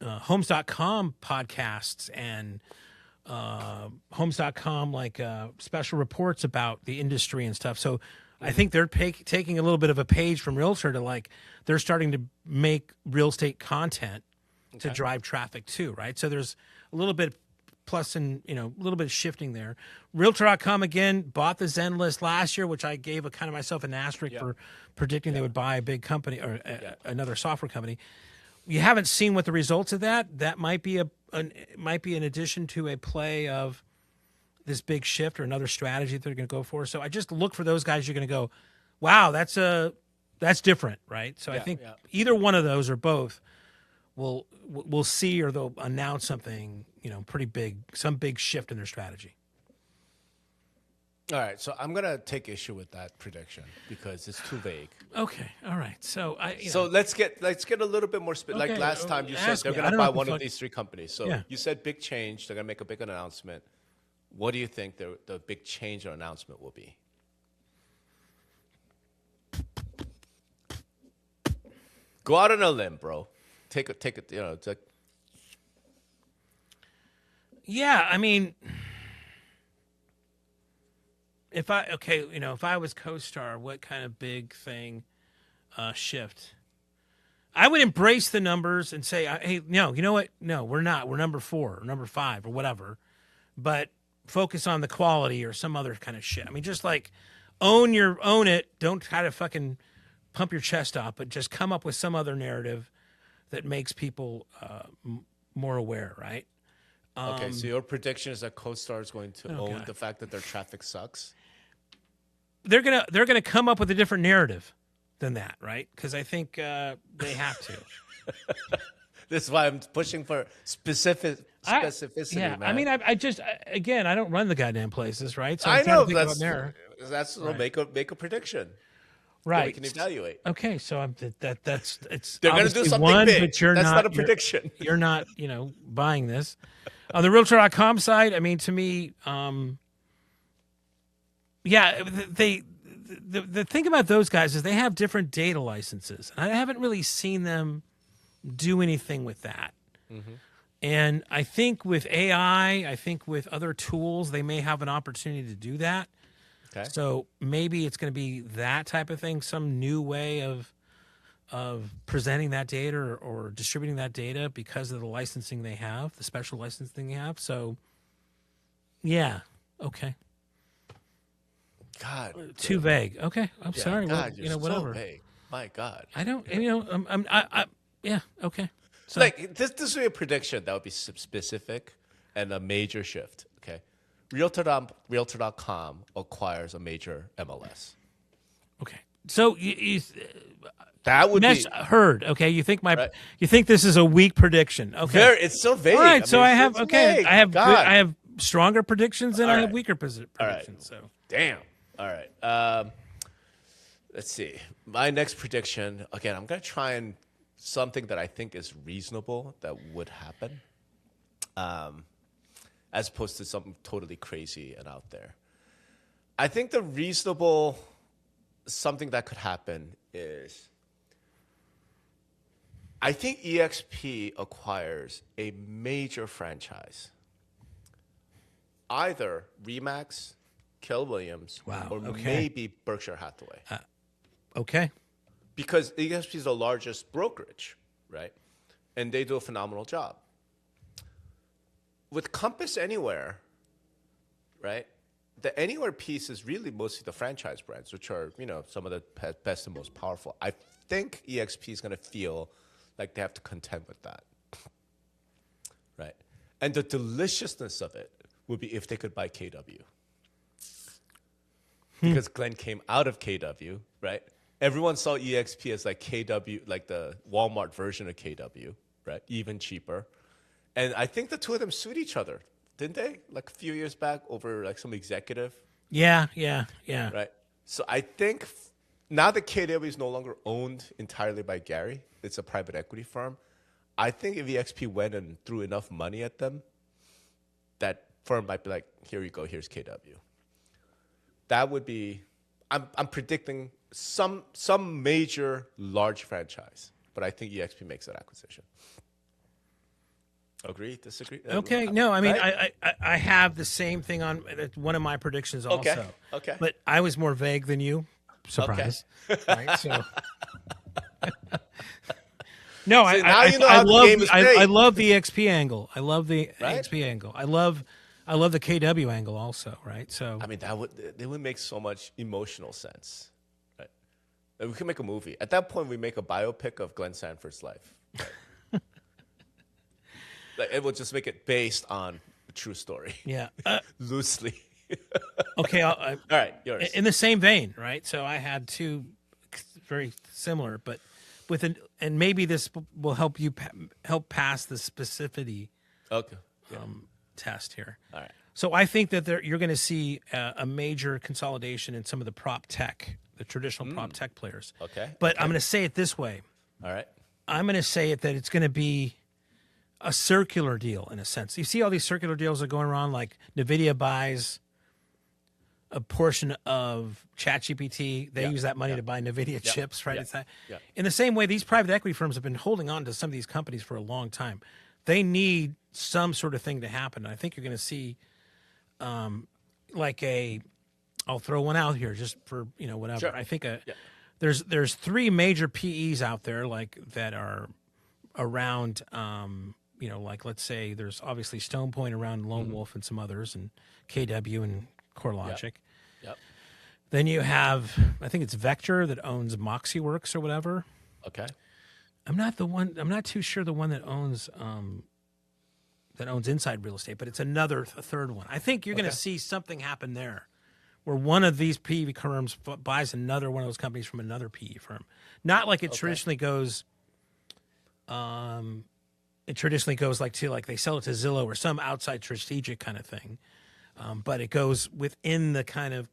S1: Homes.com podcasts and Homes.com like special reports about the industry and stuff. So I think they're taking a little bit of a page from Realtor to like they're starting to make real estate content to drive traffic too, right? So there's a little bit plus and a little bit of shifting there. Realtor.com again bought the Zen list last year, which I gave a kind of myself an asterisk for predicting they would buy a big company or another software company. You haven't seen what the results of that. That might be an addition to a play of this big shift or another strategy that they're going to go for. So I just look for those guys. You're going to go, wow, that's different, right? So I think either one of those or both we'll see, or they'll announce something, pretty big, some big shift in their strategy.
S2: All right, so I'm gonna take issue with that prediction because it's too vague.
S1: Okay, all right. So
S2: let's get a little bit more like last time you said they're gonna buy one of these three companies. So you said big change. They're gonna make a big announcement. What do you think the big change or announcement will be? Go out on a limb, bro. Take it. It's like.
S1: Yeah, I mean, if I was co-star, what kind of big thing shift? I would embrace the numbers and say, hey, no, you know what? No, we're not. We're number 4 or number 5 or whatever. But focus on the quality or some other kind of shit. I mean, just like own it. Don't try to fucking pump your chest up, but just come up with some other narrative that makes people more aware, right?
S2: Okay, so your prediction is that CoStar is going to own the fact that their traffic sucks?
S1: They're gonna come up with a different narrative than that, right? Because I think they have to.
S2: This is why I'm pushing for specificity,
S1: Yeah,
S2: man.
S1: I mean, I just again, I don't run the goddamn places, right? So
S2: I
S1: I'm trying
S2: know
S1: to think about
S2: that's
S1: right.
S2: make a prediction.
S1: Right.
S2: We can evaluate.
S1: Okay, so it's
S2: they're going to do something
S1: one,
S2: big.
S1: But you're
S2: that's
S1: not
S2: not a prediction.
S1: You're not, buying this. On the Realtor.com side, I mean, to me, the thing about those guys is they have different data licenses, and I haven't really seen them do anything with that. Mm-hmm. And I think with AI, I think with other tools, they may have an opportunity to do that. Okay. So maybe it's going to be that type of thing, some new way of presenting that data or distributing that data because of the licensing they have, the special licensing they have. So, yeah, okay.
S2: God,
S1: too vague. Okay, I'm sorry.
S2: God,
S1: well, whatever.
S2: So vague. My God.
S1: I don't. Yeah. Okay. So,
S2: like this would be a prediction that would be specific and a major shift. Okay. Realtor.com acquires a major MLS.
S1: Okay. So
S2: that would be
S1: heard. Okay. You think you think this is a weak prediction. Okay.
S2: It's so vague.
S1: All right. So I have
S2: vague.
S1: I have stronger predictions and I have weaker predictions.
S2: Right.
S1: So
S2: damn. All right. Let's see. My next prediction, again, I'm going to try and something that I think is reasonable that would happen, as opposed to something totally crazy and out there. I think the reasonable something that could happen is I think EXP acquires a major franchise, either Remax, Keller Williams, or maybe Berkshire Hathaway.
S1: Okay.
S2: Because EXP is the largest brokerage, right? And they do a phenomenal job. With Compass Anywhere, right? The Anywhere piece is really mostly the franchise brands, which are, some of the best and most powerful. I think EXP is going to feel like they have to contend with that, right? And the deliciousness of it would be if they could buy KW. Because Glenn came out of KW, right? Everyone saw EXP as like KW, like the Walmart version of KW, right? Even cheaper. And I think the two of them sued each other, didn't they? Like a few years back over like some executive.
S1: Yeah.
S2: Right. So I think now that KW is no longer owned entirely by Gary, it's a private equity firm. I think if EXP went and threw enough money at them, that firm might be like, here you go, here's KW. That would be, I'm predicting some major large franchise, but I think EXP makes that acquisition. Agree? Disagree?
S1: Okay. No, I mean,
S2: right?
S1: I have the same thing on one of my predictions also.
S2: Okay.
S1: But I was more vague than you. Surprise. Okay. Right? So. No,
S2: so I
S1: love the XP angle. I love the XP angle. I love the KW angle also, right? So
S2: I mean, they would make so much emotional sense, right? Like, we could make a movie. At that point, we make a biopic of Glenn Sanford's life. Right? Like, it will just make it based on a true story.
S1: Yeah,
S2: loosely.
S1: Okay, all
S2: right, yours.
S1: In the same vein, right? So I had two very similar, but and maybe this will help you help pass the specificity.
S2: Okay.
S1: Test here.
S2: All right.
S1: So I think that you're going to see a major consolidation in some of the prop tech, the traditional prop tech players.
S2: Okay.
S1: But I'm going to say it this way.
S2: All right.
S1: I'm going to say it that it's going to be a circular deal in a sense. You see all these circular deals that are going around, like NVIDIA buys a portion of ChatGPT. They use that money to buy NVIDIA chips, right? In the same way, these private equity firms have been holding on to some of these companies for a long time. They need some sort of thing to happen. I think you're going to see like a I'll throw one out here just for, whatever.
S2: Sure.
S1: I think
S2: Yeah.
S1: there's three major PEs out there like that are around, like let's say there's obviously Stone Point around Lone Wolf and some others and KW and CoreLogic.
S2: Yep.
S1: Then you have, I think it's Vector that owns MoxieWorks or whatever.
S2: Okay.
S1: I'm not too sure the one that owns Inside Real Estate, but it's a third one. I think you're going to see something happen there where one of these PE firms buys another one of those companies from another PE firm. Not like it traditionally goes, like they sell it to Zillow or some outside strategic kind of thing. But it goes within the kind of,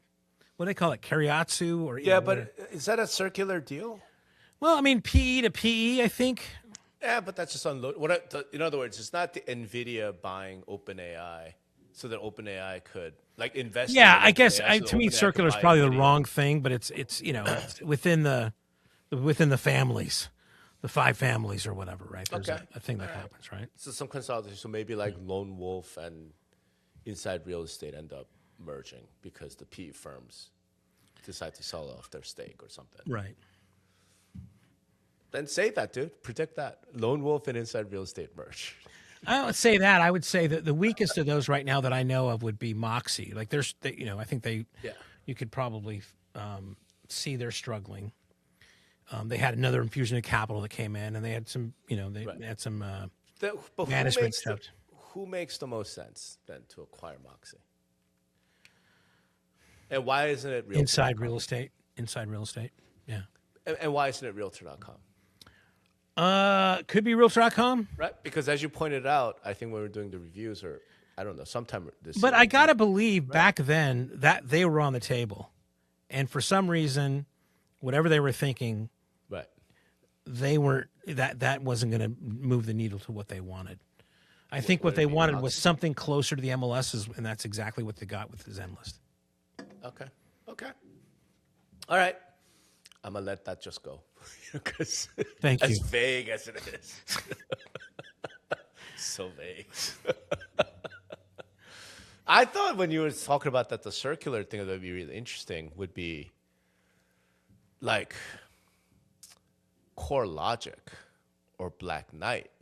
S1: what do they call it, Kariatsu? Or
S2: But is that a circular deal?
S1: Well, I mean, PE to PE, I think.
S2: Yeah, but that's just unload. In other words, it's not the NVIDIA buying OpenAI so that OpenAI could invest.
S1: Yeah,
S2: in
S1: I guess
S2: OpenAI
S1: to me, circular is probably the wrong thing, but it's it's within the families, the 5 families or whatever, right? There's a thing that happens, right?
S2: So some consolidation, so maybe like Lone Wolf and Inside Real Estate end up merging because the PE firms decide to sell off their stake or something.
S1: Right.
S2: Then say that, dude. Predict that. Lone Wolf and Inside Real Estate merge.
S1: I don't say that. I would say that the weakest of those right now that I know of would be Moxie. Like I think you could probably see they're struggling. They had another infusion of capital that came in, and they had some, had some
S2: But
S1: management stuff.
S2: Who makes the most sense then to acquire Moxie? And why isn't it
S1: Inside Real Estate? Inside Real Estate, yeah.
S2: And why isn't it Realtor.com?
S1: Could be Realtor.com.
S2: Right? Because as you pointed out, I think when we were doing the reviews, or I don't know, sometime this
S1: But
S2: year,
S1: I got to believe back then that they were on the table. And for some reason, whatever they were thinking,
S2: right,
S1: they weren't, that wasn't going to move the needle to what they wanted. I think what they wanted was something closer to the MLSs, and that's exactly what they got with the Zenlist.
S2: Okay. All right. I'm going to let that just go.
S1: Thank you.
S2: As vague as it is. So vague. I thought when you were talking about that, the circular thing that would be really interesting would be like CoreLogic or Black Knight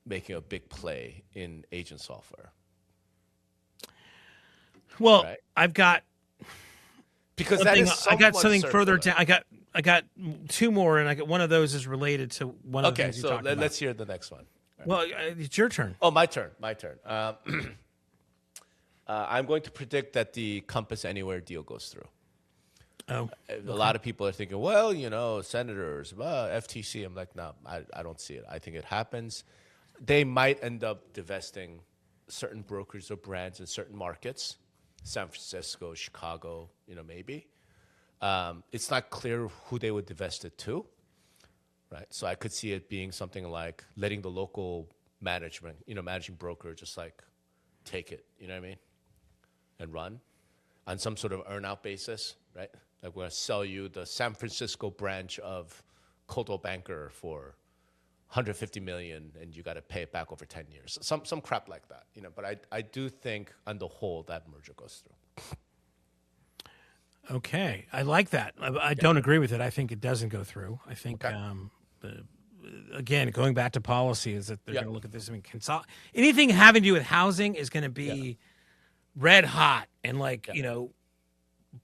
S2: making a big play in agent software.
S1: Well,
S2: right?
S1: I've got
S2: because
S1: I got something further down. I got 2 more, and I got one of those is related to one of the things you talked about.
S2: Okay, so let's hear the next one.
S1: Right. Well, it's your turn.
S2: Oh, my turn. I'm going to predict that the Compass Anywhere deal goes through.
S1: Oh,
S2: A lot of people are thinking, well, senators, FTC. I'm like, no, I don't see it. I think it happens. They might end up divesting certain brokers or brands in certain markets, San Francisco, Chicago, maybe. It's not clear who they would divest it to, right? So I could see it being something like letting the local management, managing broker just take it, you know what I mean? And run on some sort of earn-out basis, right? Like we're going to sell you the San Francisco branch of Coldwell Banker for $150 million, and you got to pay it back over 10 years. Some crap like that, But I do think, on the whole, that merger goes through.
S1: Okay, I like that. I don't agree with it. I think it doesn't go through. I think, again, going back to policy, is that they're going to look at this. I mean, anything having to do with housing is going to be red hot, and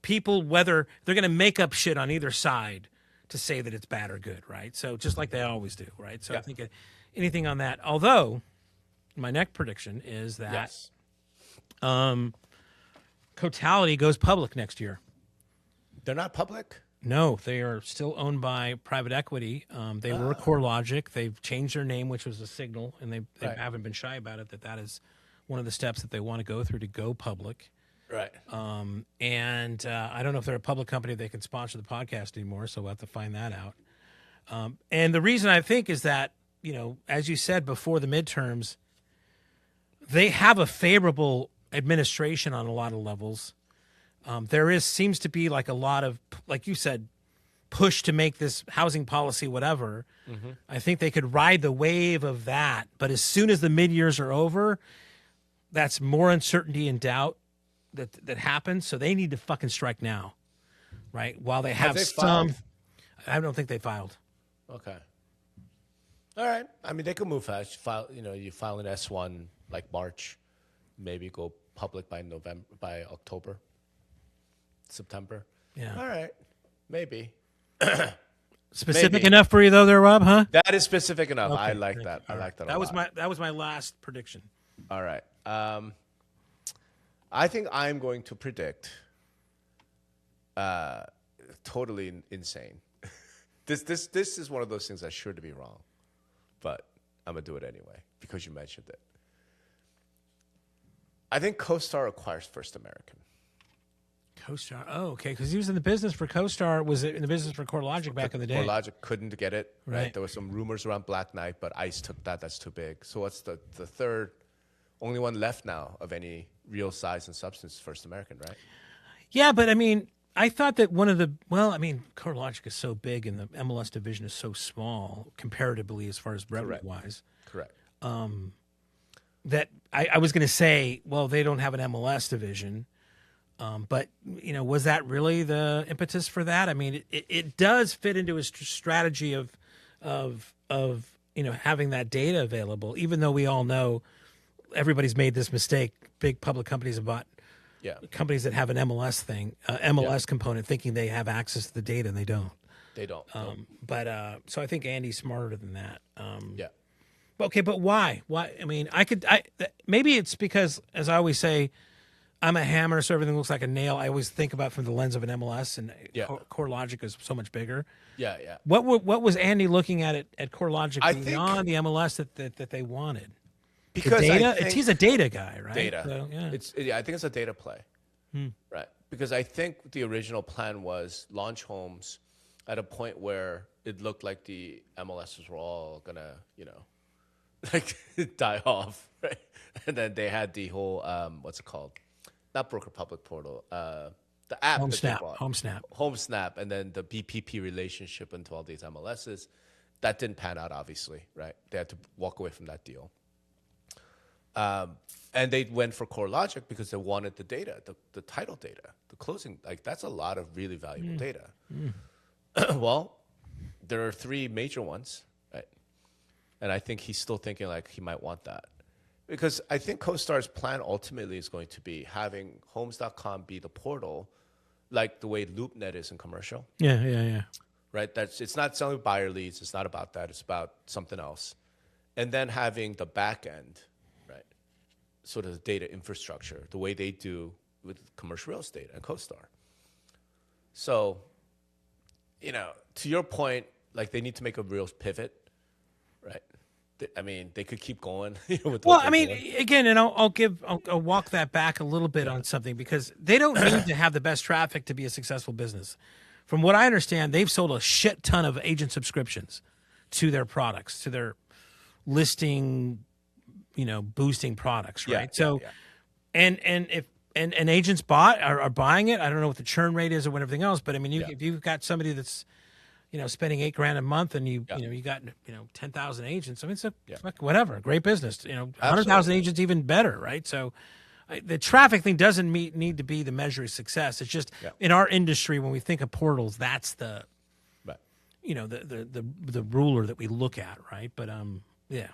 S1: people, whether they're going to make up shit on either side to say that it's bad or good, right? So just like they always do, right? So I think anything on that. Although my next prediction is that Cotality goes public next year.
S2: They're not public?
S1: No, they are still owned by private equity. They were CoreLogic. They've changed their name, which was a signal, and they haven't been shy about it, that is one of the steps that they want to go through to go public.
S2: Right.
S1: And I don't know if they're a public company they can sponsor the podcast anymore, so we'll have to find that out. And the reason I think is that, as you said before the midterms, they have a favorable administration on a lot of levels. There seems to be a lot of, like you said, push to make this housing policy whatever. Mm-hmm. I think they could ride the wave of that. But as soon as the mid-years are over, that's more uncertainty and doubt. that happened. So they need to fucking strike now, right? While they have
S2: they
S1: some.
S2: filed?
S1: I don't think they filed.
S2: Okay. All right. I mean, they could move fast. You file an S1 like March, maybe go public by October, September.
S1: Yeah.
S2: All right. Maybe.
S1: Specific
S2: Maybe.
S1: enough for you though, there, Rob? Huh?
S2: That is specific enough.
S1: Okay,
S2: I like
S1: thank
S2: that.
S1: you.
S2: I
S1: All
S2: like that.
S1: right.
S2: A lot.
S1: That was my last prediction.
S2: All right. I think I'm going to predict totally insane. This is one of those things that's sure to be wrong, but I'm gonna do it anyway because you mentioned it. I think CoStar acquires First American.
S1: CoStar. Oh, okay. Because he was in the business for CoStar. Was it in the business for CoreLogic back in the day?
S2: CoreLogic couldn't get it.
S1: Right.
S2: There were some rumors around Black Knight, but ICE took that. That's too big. So what's the third? Only one left now of any real size and substance, First American, right?
S1: Yeah, but I mean, I thought that CoreLogic is so big and the MLS division is so small comparatively as far as revenue-wise.
S2: Correct.
S1: That I was going to say, well, they don't have an MLS division. But, was that really the impetus for that? I mean, it does fit into his strategy of having that data available, even though we all know everybody's made this mistake. Big public companies have bought companies that have an MLS component, thinking they have access to the data, and they don't.
S2: They don't.
S1: So I think Andy's smarter than that.
S2: Yeah.
S1: Okay, but why? Why? I mean, maybe it's because, as I always say, I'm a hammer, so everything looks like a nail. I always think about it from the lens of an MLS, and CoreLogic is so much bigger.
S2: Yeah, yeah.
S1: What was Andy looking at CoreLogic beyond the MLS that they wanted?
S2: Because
S1: the data? He's a data guy, right?
S2: Data.
S1: So, yeah.
S2: I think it's a data play, right? Because I think the original plan was launch homes at a point where it looked like the MLSs were all gonna, like die off, right? And then they had the whole what's it called? Not Broker Public Portal, the app HomeSnap, and then the BPP relationship into all these MLSs. That didn't pan out, obviously, right? They had to walk away from that deal. And they went for CoreLogic because they wanted the data, the title data, the closing. Like, that's a lot of really valuable data. Well, there are three major ones, right? And I think he's still thinking like he might want that. Because I think CoStar's plan ultimately is going to be having Homes.com be the portal, like the way LoopNet is in commercial.
S1: Yeah.
S2: Right? It's not selling buyer leads. It's not about that. It's about something else. And then having the back end, right? Sort of the data infrastructure, the way they do with commercial real estate and CoStar. So, to your point, like they need to make a real pivot, right? I mean, they could keep going. With
S1: again, and I'll walk that back a little bit on something because they don't need to have the best traffic to be a successful business. From what I understand, they've sold a shit ton of agent subscriptions to their products, to their listing, boosting products, right? And if agents are buying it, I don't know what the churn rate is or everything else, but I mean, if you've got somebody that's spending $8,000 a month, and you got 10,000 agents. I mean, it's whatever, great business. 100,000 agents, even better, right? So, the traffic thing doesn't need to be the measure of success. It's just in our industry when we think of portals, that's the, the ruler that we look at, right? But yeah.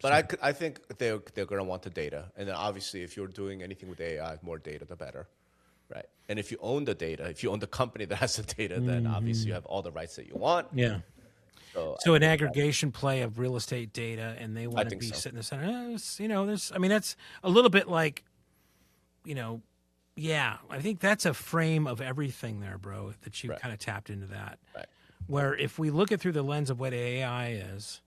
S2: But I think they're going to want the data, and then obviously, if you're doing anything with AI, more data, the better. Right. And if you own the data, if you own the company that has the data, then obviously you have all the rights that you want.
S1: Yeah. So an aggregation play of real estate data, and they want to be sitting in the center. That's a little bit like, I think that's a frame of everything there, bro, that you kind of tapped into that. Right. Where if we look at through the lens of what AI is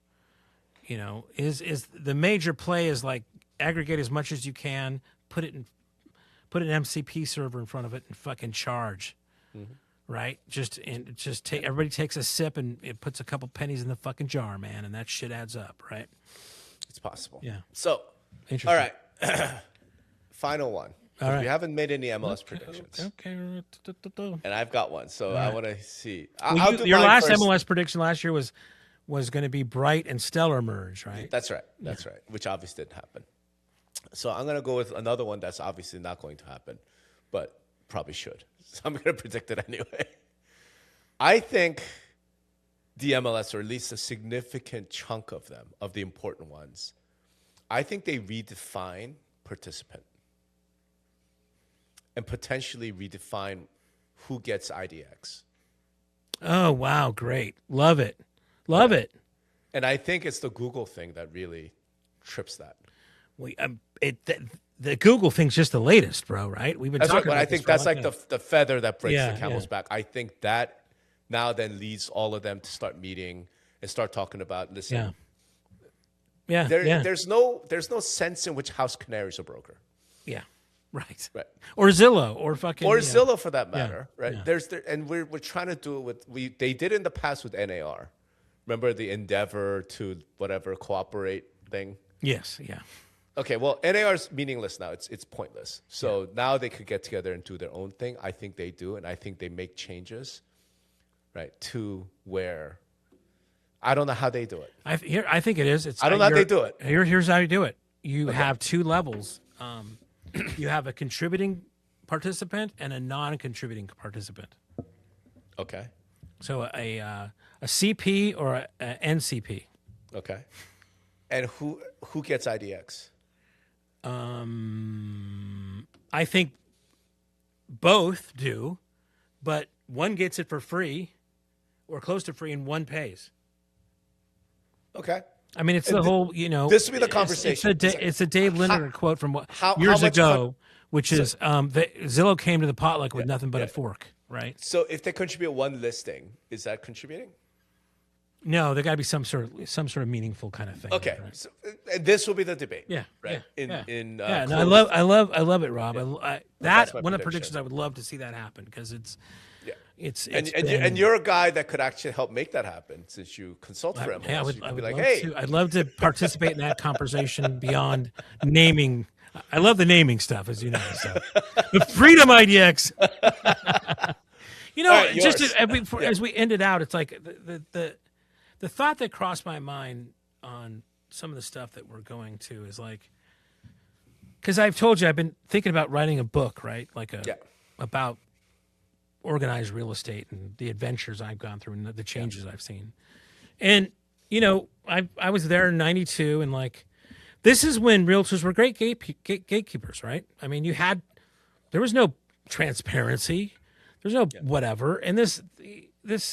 S1: the major play is like aggregate as much as you can, put an MCP server in front of it and fucking charge, right? Everybody takes a sip and it puts a couple pennies in the fucking jar, man, and that shit adds up, right?
S2: It's possible.
S1: Yeah.
S2: So,
S1: interesting.
S2: All right, final one.
S1: All right.
S2: We haven't made any MLS predictions.
S1: Okay.
S2: And I've got one, so I want to see.
S1: Your last MLS prediction last year was going to be Bright and Stellar merge, right?
S2: That's right. That's right. Which obviously didn't happen. So I'm going to go with another one that's obviously not going to happen, but probably should. So I'm going to predict it anyway. I think the MLS, or at least a significant chunk of them, of the important ones, I think they redefine participant and potentially redefine who gets IDX.
S1: Oh, wow. Great. Love it. Love it.
S2: And I think it's the Google thing that really trips that.
S1: The Google thing's just the latest, bro, right? We've been
S2: That's
S1: talking
S2: right, but
S1: about
S2: I think
S1: this
S2: that's
S1: for a
S2: like
S1: long time.
S2: the feather that breaks
S1: Yeah,
S2: the camel's
S1: yeah.
S2: back. I think that now then leads all of them to start meeting and start talking about, listen,
S1: Yeah.
S2: there's no sense in which House Canary's a broker.
S1: Yeah. Right.
S2: Right.
S1: Or Zillow or fucking.
S2: Or
S1: you know.
S2: Zillow for that matter, right?
S1: yeah.
S2: And we're trying to do it with, they did it in the past with NAR. Remember the endeavor to whatever cooperate thing?
S1: Yes. Yeah.
S2: Okay, well, NAR is meaningless now. It's pointless. So now they could get together and do their own thing. I think they do, and I think they make changes, right, to where I don't know how they do it.
S1: I think it is.
S2: I don't know how they do it.
S1: Here's how you do it. You have two levels. You have a contributing participant and a non-contributing participant.
S2: Okay.
S1: So a CP or a NCP.
S2: Okay. And who gets IDX?
S1: I think both do, but one gets it for free or close to free and one pays.
S2: Okay.
S1: I mean, it's the whole,
S2: this would be the conversation.
S1: It's a Dave Linder quote from
S2: how
S1: years
S2: much
S1: ago, which is Zillow came to the potluck with nothing but a fork, right?
S2: So if they contribute one listing, is that contributing?
S1: No, there got to be some sort of meaningful kind of thing.
S2: Okay.
S1: Right?
S2: So, and this will be the debate.
S1: Yeah.
S2: Right.
S1: Yeah.
S2: No,
S1: I love it, Rob. That's one of the predictions I would love to see that happen because it's.
S2: Yeah.
S1: And
S2: you're a guy that could actually help make that happen since you consult for MLS.
S1: Yeah,
S2: I'd
S1: love to participate in that conversation beyond naming. I love the naming stuff, as you know. So. The Freedom IDX.
S2: Right,
S1: just as we ended out, it's like the thought that crossed my mind on some of the stuff that we're going to is like, because I've told you I've been thinking about writing a book, right? About organized real estate and the adventures I've gone through and the changes I've seen. And, I was there in 92 and like, this is when realtors were great gatekeepers, right? I mean, there was no transparency. There's no whatever. And this,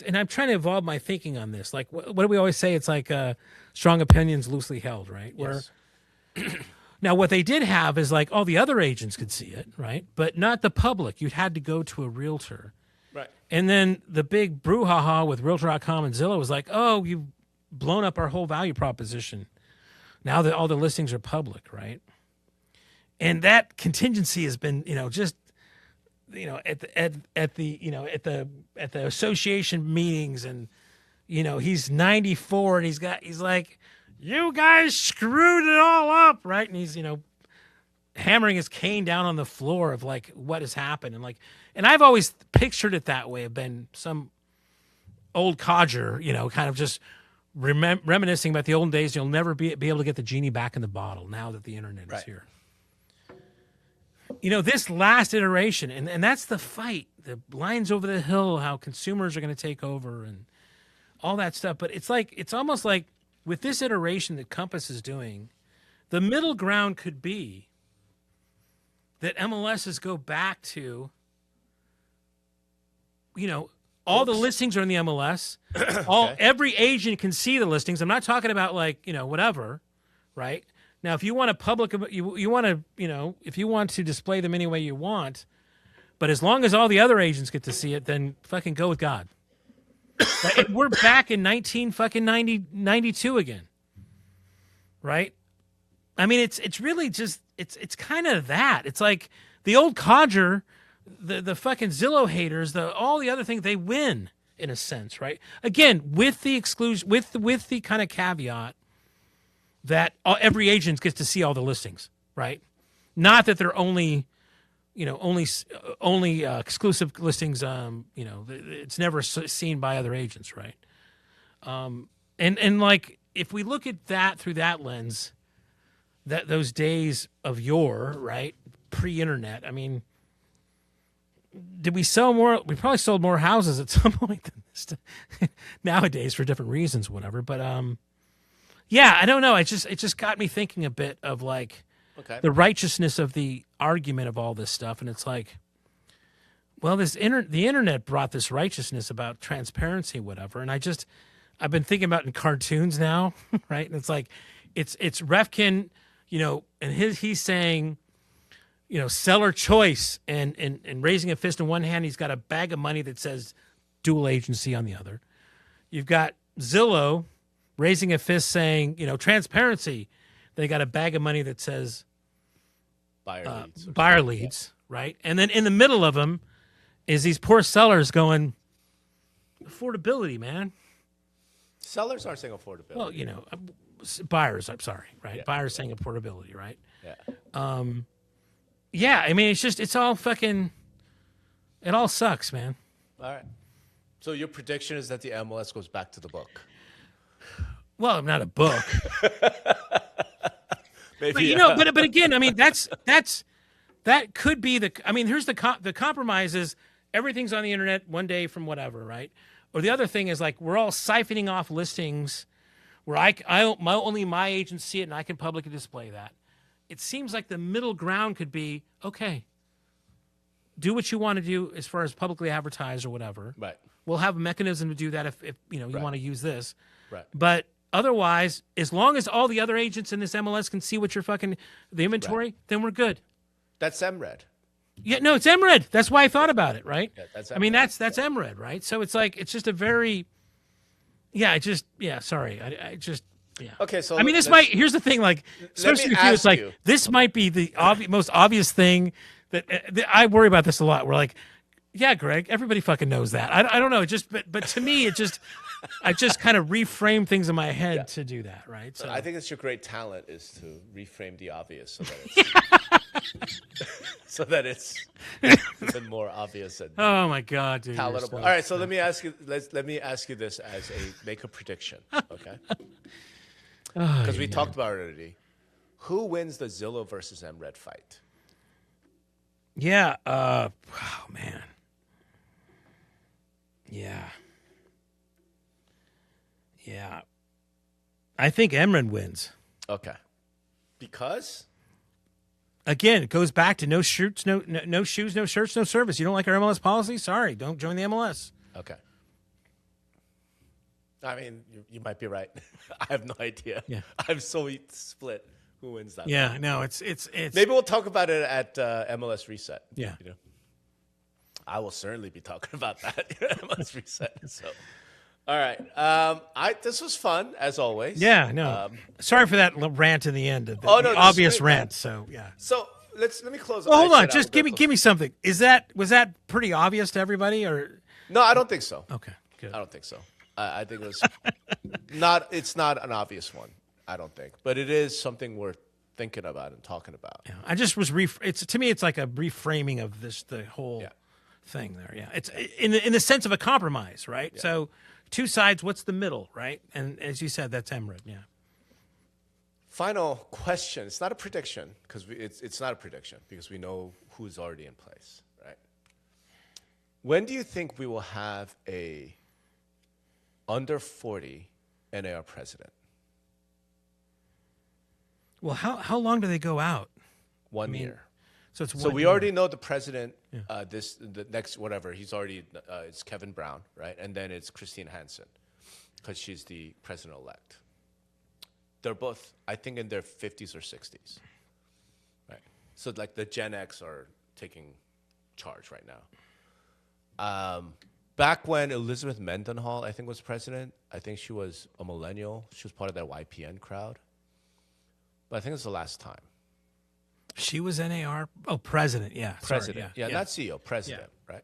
S1: and I'm trying to evolve my thinking on this. Like, what do we always say? It's like strong opinions loosely held, right?
S2: Yes.
S1: Now, what they did have is like all the other agents could see it, right? But not the public. You had to go to a realtor.
S2: Right.
S1: And then the big brouhaha with Realtor.com and Zillow was like, oh, you've blown up our whole value proposition. Now that all the listings are public, right? And that contingency has been, at the association meetings, and he's 94 and he's like, you guys screwed it all up, right? And he's hammering his cane down on the floor of like what has happened, and I've always pictured it that way, of been some old codger, kind of just reminiscing about the old days. You'll never be able to get the genie back in the bottle now that the internet is here. This last iteration, and that's the fight, the lines over the hill, how consumers are going to take over and all that stuff. But it's almost like with this iteration that Compass is doing, the middle ground could be that MLSs go back to, all the listings are in the MLS. Every agent can see the listings. I'm not talking about whatever, right? Now, if you want if you want to display them any way you want, but as long as all the other agents get to see it, then fucking go with God. Right? We're back in 92 again, right? I mean, it's really just it's kind of that. It's like the old codger, the fucking Zillow haters, all the other things, they win in a sense, right? Again, with the exclusion, with the kind of caveat that every agent gets to see all the listings, right? Not that they're only exclusive listings. It's never seen by other agents, right? And like if we look at that through that lens, those days of yore, right? Pre-internet. I mean, did we sell more? We probably sold more houses at some point than this nowadays for different reasons, whatever. But yeah, I don't know. It just got me thinking a bit of like the righteousness of the argument of all this stuff, and it's like, well, the internet brought this righteousness about transparency, whatever, and I've been thinking about it in cartoons now, right? And it's like, it's Refkin, and he's saying, seller choice and raising a fist in one hand, he's got a bag of money that says dual agency on the other. You've got Zillow raising a fist saying, transparency. They got a bag of money that says buyer leads, right? And then in the middle of them is these poor sellers going, affordability, man.
S2: Sellers aren't saying affordability.
S1: Well, buyers, I'm sorry, right? Yeah. Buyers saying affordability, right?
S2: Yeah.
S1: Yeah, I mean, it's all fucking, it all sucks, man.
S2: All right. So your prediction is that the MLS goes back to the book?
S1: Well, not a book.
S2: Maybe,
S1: but again, I mean, that could be here's the compromise is everything's on the internet one day from whatever, right? Or the other thing is like we're all siphoning off listings where only my agents see it and I can publicly display that. It seems like the middle ground could be, okay, do what you want to do as far as publicly advertise or whatever.
S2: Right.
S1: We'll have a mechanism to do that if you want to use this.
S2: Right.
S1: But otherwise, as long as all the other agents in this MLS can see what you're the inventory, then we're good.
S2: That's MRED.
S1: Yeah, no, it's MRED. That's why I thought about it, right?
S2: Yeah, that's
S1: MRED. That's MRED, right? So it's like, it's just a very, sorry. I just, yeah.
S2: Okay, so
S1: here's the thing, like, it's like, this might be the most obvious thing that I worry about this a lot. We're like, yeah, Greg, everybody fucking knows that. I don't know, but to me, I just kind of reframe things in my head to do that, right? So
S2: I think it's your great talent is to reframe the obvious so that it's even more obvious and
S1: oh my god, dude,
S2: palatable. All right, so let me ask you this as make a prediction, okay? Because we talked about it already. Who wins the Zillow versus MRED fight?
S1: Yeah. Oh man. Yeah. Yeah. I think MRED wins.
S2: Okay. Because?
S1: Again, it goes back to no shirts, no shoes, no shirts, no service. You don't like our MLS policy? Sorry, don't join the MLS.
S2: Okay. I mean, you might be right. I have no idea.
S1: Yeah.
S2: I'm so split. Who wins that?
S1: Yeah, no, it's.
S2: Maybe we'll talk about it at MLS Reset.
S1: Yeah.
S2: I will certainly be talking about that at MLS Reset. So, all right. This was fun as always.
S1: Yeah. No. Sorry for that rant in the end. The obvious rant. So yeah.
S2: So let me close.
S1: Well, hold on. Just give me something. Was that pretty obvious to everybody or?
S2: No, I don't think so.
S1: Okay. Good.
S2: I don't think so. I think it was not. It's not an obvious one. I don't think, but it is something worth thinking about and talking about.
S1: Yeah, I just was to me, it's like a reframing of the whole thing there. Yeah, it's in the sense of a compromise, right? Yeah. So, two sides. What's the middle, right? And as you said, that's MRED. Yeah.
S2: Final question. It's not a prediction because it's not a prediction because we know who's already in place, right? When do you think we will have a under 40 NAR president?
S1: Well, how long do they go out?
S2: 1 year.
S1: So it's 1
S2: year. So we already know the president.
S1: Yeah.
S2: The next whatever he's already it's Kevin Brown, right? And then it's Christine Hansen, because she's the president-elect. They're both, I think, in their 50s or 60s, right? So like the Gen X are taking charge right now. Back when Elizabeth Mendenhall, I think, was president, I think she was a millennial. She was part of that YPN crowd. But I think it's the last time.
S1: She was NAR? Oh, president, yeah.
S2: President,
S1: sorry,
S2: not CEO, president, right?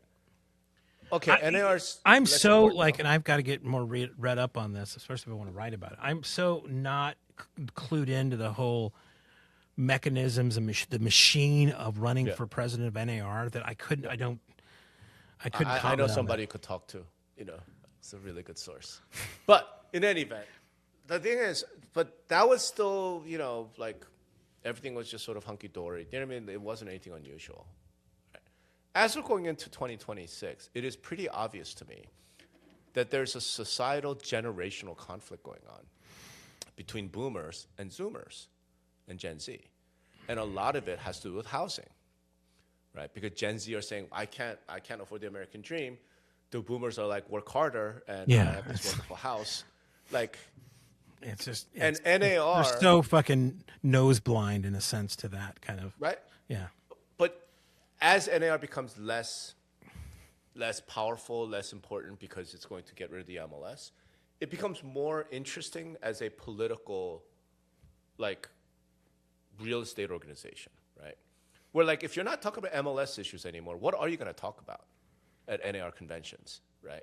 S2: Okay, NAR's...
S1: I'm so, like, and I've got to get more read up on this, especially if I want to write about it. I'm so not clued into the whole mechanisms and the machine of running for president of NAR that I couldn't
S2: I know somebody you could talk to. It's a really good source. But in any event, the thing is, but that was still, like everything was just sort of hunky-dory. You know what I mean? It wasn't anything unusual. Right? As we're going into 2026, it is pretty obvious to me that there's a societal generational conflict going on between boomers and zoomers and Gen Z. And a lot of it has to do with housing, right? Because Gen Z are saying, I can't afford the American dream. The boomers are like, work harder and I have this wonderful house. Like,
S1: it's just,
S2: and NAR.
S1: They're so fucking nose blind in a sense to that kind of.
S2: Right?
S1: Yeah.
S2: But as NAR becomes less powerful, less important because it's going to get rid of the MLS, it becomes more interesting as a political, like, real estate organization, right? Where, like, if you're not talking about MLS issues anymore, what are you going to talk about at NAR conventions, right?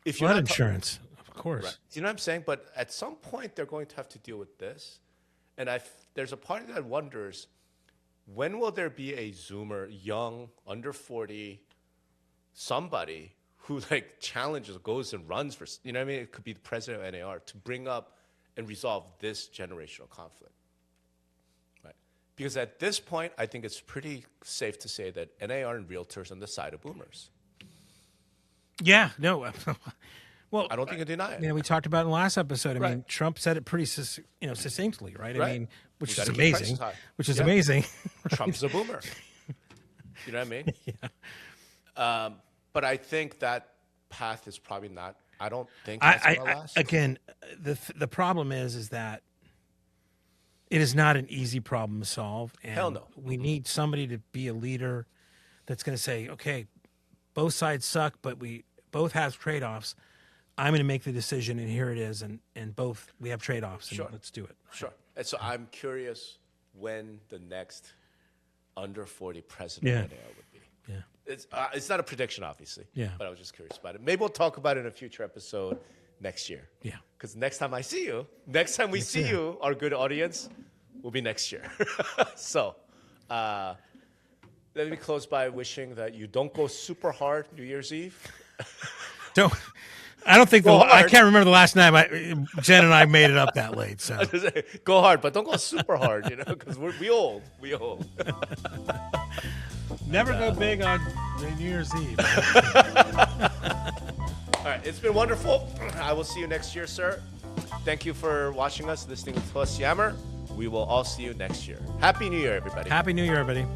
S2: If you're
S1: Flood
S2: not
S1: insurance, of course.
S2: Right. Do you know what I'm saying? But at some point, they're going to have to deal with this. And there's a part of me that wonders, when will there be a Zoomer, young, under 40, somebody who, like, challenges, goes and runs for, you know what I mean? It could be the president of NAR to bring up and resolve this generational conflict. Because at this point, I think it's pretty safe to say that NAR and realtors are on the side of boomers.
S1: Yeah, no. Well,
S2: I don't think you deny it.
S1: You know, we talked about it in the last episode. I mean, Trump said it pretty, succinctly, right? I mean, which is amazing. Which is amazing.
S2: Trump's a boomer. You know what I mean? Yeah. But I think that path is probably not. I don't think that's going to last.
S1: Again, the problem is that it is not an easy problem to solve. And
S2: Hell no.
S1: We need somebody to be a leader that's going to say, okay, both sides suck, but we both have trade-offs. I'm going to make the decision, and here it is, and both we have trade-offs, and let's do it.
S2: Sure. And so I'm curious when the next under 40 president of NAR would be. Yeah. It's not a prediction, obviously.
S1: Yeah.
S2: But I was just curious about it. Maybe we'll talk about it in a future episode next year.
S1: Yeah.
S2: Because next time we see you, our good audience, will be next year. So, let me close by wishing that you don't go super hard New Year's Eve.
S1: I don't think I can't remember the last time Jen and I made it up that late. So
S2: go hard, but don't go super hard, because we old.
S1: Never go big on New Year's Eve.
S2: All right, it's been wonderful. I will see you next year, sir. Thank you for watching us, listening to us yammer. We will all see you next year. Happy New Year, everybody.
S1: Happy New Year, everybody.